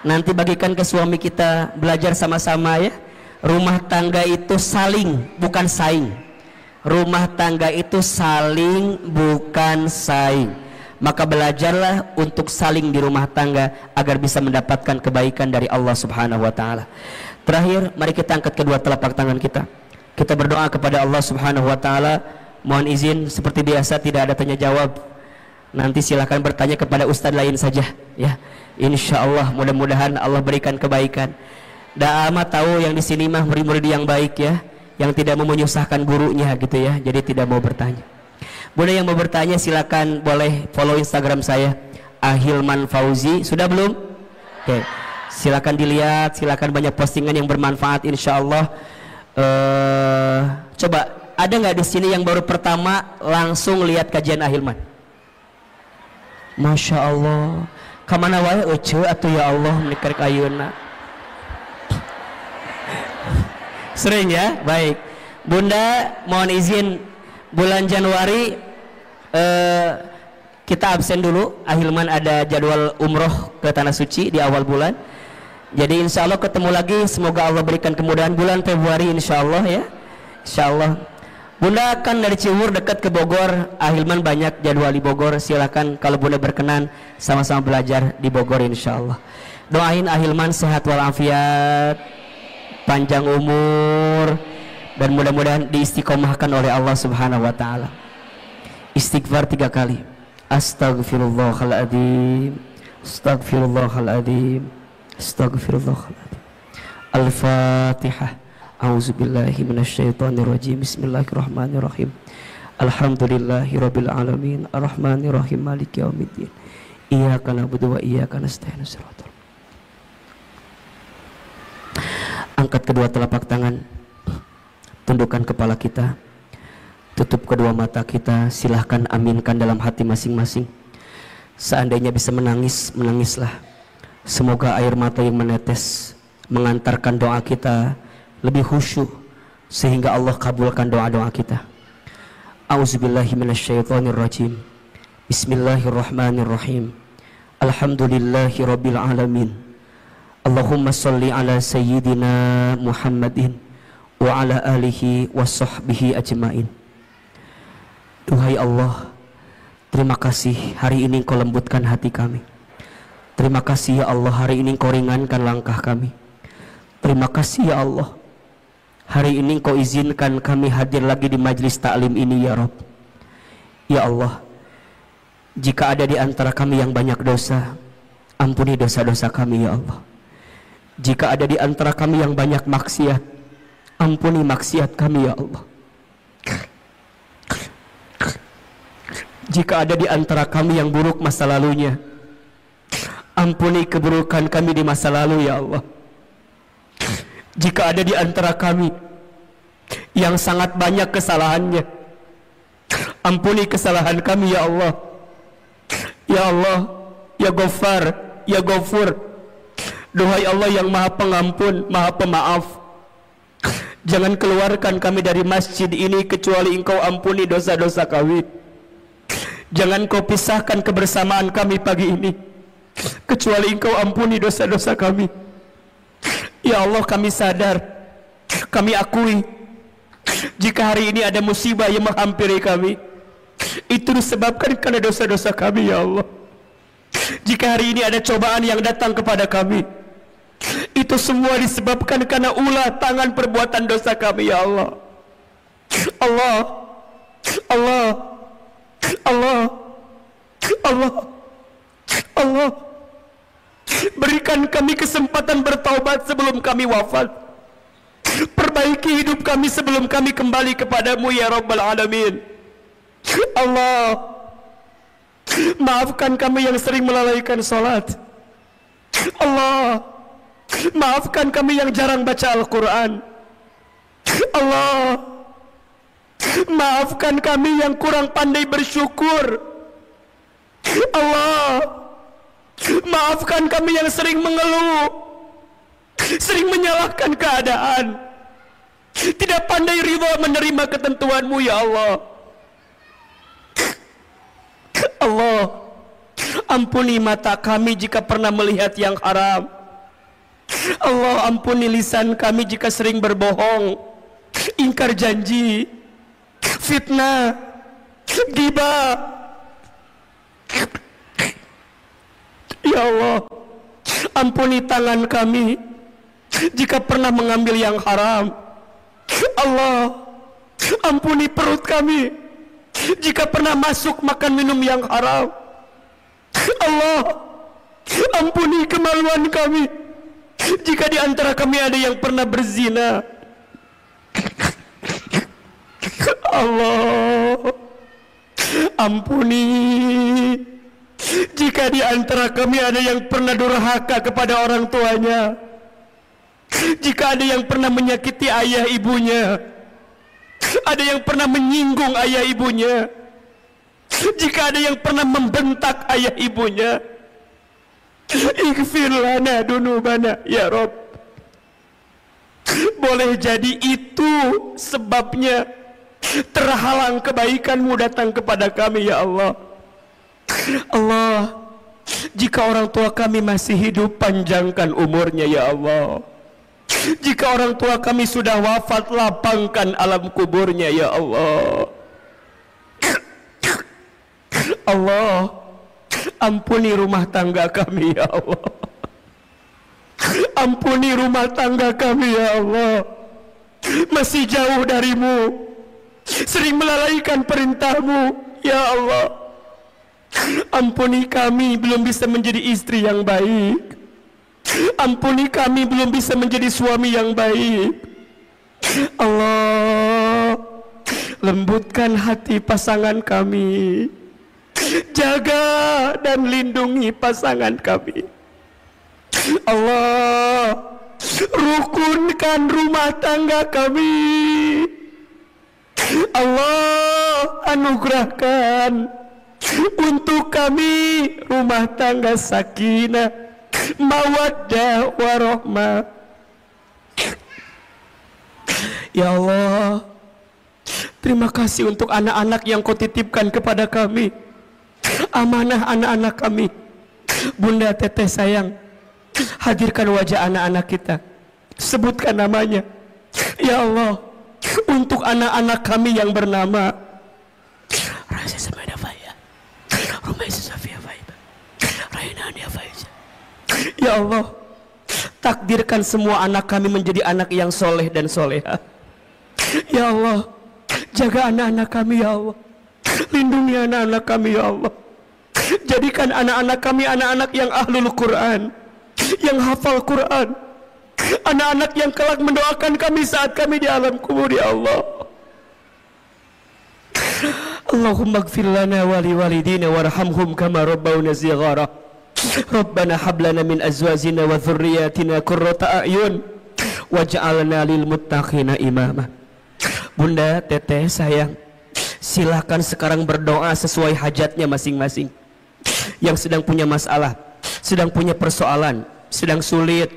[SPEAKER 1] Nanti bagikan ke suami kita, belajar sama-sama ya. Rumah tangga itu saling, bukan saing. Rumah tangga itu saling, bukan saing. Maka belajarlah untuk saling di rumah tangga agar bisa mendapatkan kebaikan dari Allah Subhanahu wa taala. Terakhir, mari kita angkat kedua telapak tangan kita. Kita berdoa kepada Allah Subhanahu wa taala. Mohon izin seperti biasa tidak ada tanya jawab. Nanti silahkan bertanya kepada ustadz lain saja ya. Insyaallah mudah-mudahan Allah berikan kebaikan. Da'ama tahu yang di sini mah murid-murid yang baik ya, yang tidak mau menyusahkan gurunya gitu ya, jadi tidak mau bertanya. Bunda yang mau bertanya silakan boleh follow Instagram saya Ahilman Fauzi. Sudah belum? Oke. Silakan dilihat, silakan banyak postingan yang bermanfaat insyaallah. Coba ada nggak di sini yang baru pertama langsung lihat kajian Ahilman? Masya Allah. Kamana wae euceu atuh ya Allah menikar ayeuna. Sering ya? Baik. Bunda mohon izin bulan Januari kita absen dulu. Ahilman ada jadwal umroh ke Tanah Suci di awal bulan. Jadi insya Allah ketemu lagi. Semoga Allah berikan kemudahan bulan Februari insya Allah ya. Insya Allah. Bunda kan dari Ciwur dekat ke Bogor. Ahilman banyak jadwal di Bogor. Silakan kalau Bunda berkenan sama-sama belajar di Bogor insya Allah. Doain Ahilman sehat walafiat, panjang umur, dan mudah-mudahan diistiqomahkan oleh Allah Subhanahu wa taala. Istighfar 3 kali. Astaghfirullahaladzim, astaghfirullahaladzim, astaghfirullahaladzim. Al-Fatihah. A'udzubillahi minasyaitonirrajim. Bismillahirrahmanirrahim. Alhamdulillahirabbil alamin, arrahmanirrahim, maliki yaumiddin. Iyyaka na'budu wa iyyaka nasta'in. Angkat kedua telapak tangan, tundukkan kepala kita, tutup kedua mata kita. Silahkan aminkan dalam hati masing-masing. Seandainya bisa menangis, menangislah. Semoga air mata yang menetes mengantarkan doa kita lebih khusyuk sehingga Allah kabulkan doa-doa kita. A'udzubillahi minasyaitonirrajim. Bismillahirrahmanirrahim. Alhamdulillahi rabbil alamin. Allahumma salli ala sayyidina Muhammadin wa ala alihi wa sahbihi ajmain. Duhai Allah, terima kasih hari ini Engkau lembutkan hati kami. Terima kasih ya Allah, hari ini Engkau ringankan langkah kami. Terima kasih ya Allah, hari ini Engkau izinkan kami hadir lagi di majlis taklim ini ya Rabb. Ya Allah, jika ada di antara kami yang banyak dosa, ampuni dosa-dosa kami ya Allah. Jika ada di antara kami yang banyak maksiat, ampuni maksiat kami ya Allah. Jika ada di antara kami yang buruk masa lalunya, ampuni keburukan kami di masa lalu ya Allah. Jika ada di antara kami yang sangat banyak kesalahannya, ampuni kesalahan kami ya Allah. Ya Allah, ya Ghaffar, ya Ghafur. Duhai Allah yang maha pengampun, maha pemaaf, jangan keluarkan kami dari masjid ini kecuali Engkau ampuni dosa-dosa kami. Jangan Kau pisahkan kebersamaan kami pagi ini kecuali Engkau ampuni dosa-dosa kami. Ya Allah, kami sadar, kami akui, jika hari ini ada musibah yang menghampiri kami, itu disebabkan karena dosa-dosa kami ya Allah. Jika hari ini ada cobaan yang datang kepada kami, itu semua disebabkan karena ulah tangan perbuatan dosa kami ya Allah. Allah, Allah, Allah, Allah, Allah, berikan kami kesempatan bertaubat sebelum kami wafat. Perbaiki hidup kami sebelum kami kembali kepadamu ya Rabbal Alamin. Allah, maafkan kami yang sering melalaikan salat. Allah, maafkan kami yang jarang baca Al-Quran. Allah, maafkan kami yang kurang pandai bersyukur. Allah, maafkan kami yang sering mengeluh, sering menyalahkan keadaan, tidak pandai ridha menerima ketentuan-Mu ya Allah. Allah, ampuni mata kami jika pernah melihat yang haram. Allah, ampuni lisan kami jika sering berbohong, ingkar janji, fitnah, ghibah. Ya Allah, ampuni tangan kami jika pernah mengambil yang haram. Allah, ampuni perut kami jika pernah masuk makan minum yang haram. Allah, ampuni kemaluan kami jika di antara kami ada yang pernah berzina. Allah, ampuni jika di antara kami ada yang pernah durhaka kepada orang tuanya, jika ada yang pernah menyakiti ayah ibunya, ada yang pernah menyinggung ayah ibunya, jika ada yang pernah membentak ayah ibunya. Ighfir lana dunubana ya Rob. Boleh jadi itu sebabnya terhalang kebaikanmu datang kepada kami ya Allah. Allah, jika orang tua kami masih hidup, panjangkan umurnya ya Allah. Jika orang tua kami sudah wafat, lapangkan alam kuburnya ya Allah. Allah, ampuni rumah tangga kami ya Allah. Ampuni rumah tangga kami ya Allah. Masih jauh darimu, sering melalaikan perintahmu ya Allah. Ampuni kami belum bisa menjadi istri yang baik. Ampuni kami belum bisa menjadi suami yang baik. Allah, lembutkan hati pasangan kami. Jaga dan lindungi pasangan kami. Allah, rukunkan rumah tangga kami. Allah, anugerahkan untuk kami rumah tangga sakinah, mawaddah warahmah. Ya Allah, terima kasih untuk anak-anak yang Kau titipkan kepada kami. Amanah anak-anak kami. Bunda Teteh sayang, hadirkan wajah anak-anak kita, sebutkan namanya ya Allah. Untuk anak-anak kami yang bernama Raisa Samada Faya, Rumaisa Safia Faiba, Rainania Faiza. Ya Allah, takdirkan semua anak kami menjadi anak yang soleh dan soleha. Ya Allah, jaga anak-anak kami ya Allah. Lindungi anak-anak kami ya Allah. Jadikan anak-anak kami anak-anak yang ahlul Quran, yang hafal Quran, anak-anak yang kelak mendoakan kami saat kami di alam kubur ya Allah. Allahumma ighfir lana wa liwalidina warhamhum kama rabbawna shighara. Rabbana hab lana min azwajina wa dhurriyyatina qurrata a'yun waj'alna lil muttaqina imama. Bunda Teteh sayang, silakan sekarang berdoa sesuai hajatnya masing-masing. Yang sedang punya masalah, sedang punya persoalan, sedang sulit,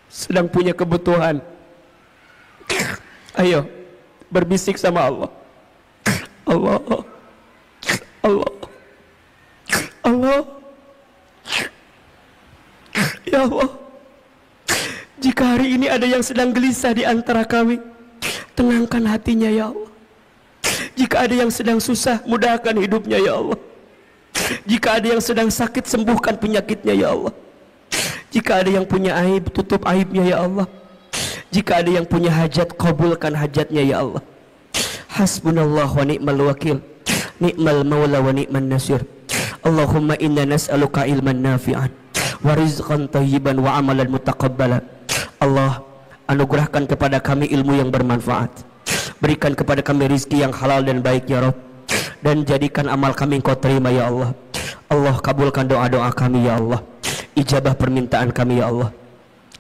[SPEAKER 1] sedang punya kebutuhan, ayo berbisik sama Allah. Allah, Allah, Allah. Ya Allah, jika hari ini ada yang sedang gelisah di antara kami, tenangkan hatinya ya Allah. Jika ada yang sedang susah, mudahkan hidupnya ya Allah. Jika ada yang sedang sakit, sembuhkan penyakitnya ya Allah. Jika ada yang punya aib, tutup aibnya ya Allah. Jika ada yang punya hajat, kabulkan hajatnya ya Allah. Hasbunallah wa ni'mal wakil, ni'mal maula wa ni'man nasir. Allahumma inna nas'aluka ilman nafi'an wa rizqan tayyiban wa amalan mutaqabbalan. Allah, anugerahkan kepada kami ilmu yang bermanfaat. Berikan kepada kami rizki yang halal dan baik ya Rabb. Dan jadikan amal kami Engkau terima ya Allah. Allah, kabulkan doa-doa kami ya Allah. Ijabah permintaan kami ya Allah.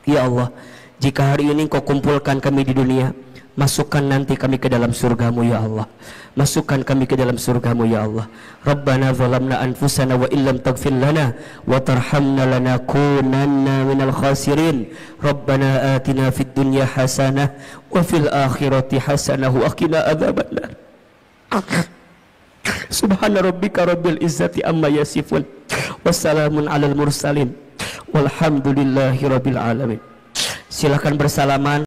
[SPEAKER 1] Ya Allah, jika hari ini Engkau kumpulkan kami di dunia, masukkan nanti kami ke dalam surgamu ya Allah. Masukkan kami ke dalam surgamu ya Allah. Rabbana zalamna anfusana wa illam taghfir lana wa tarhamna lanakunanna minal khasirin. Rabbana atina fid dunya hasanah wa fil akhirati hasanah wa qina adzabannar. Subhana rabbika rabbil izzati amma yasifun, wassalamun alal mursalin, walhamdulillahi rabbil alamin. Silakan bersalaman.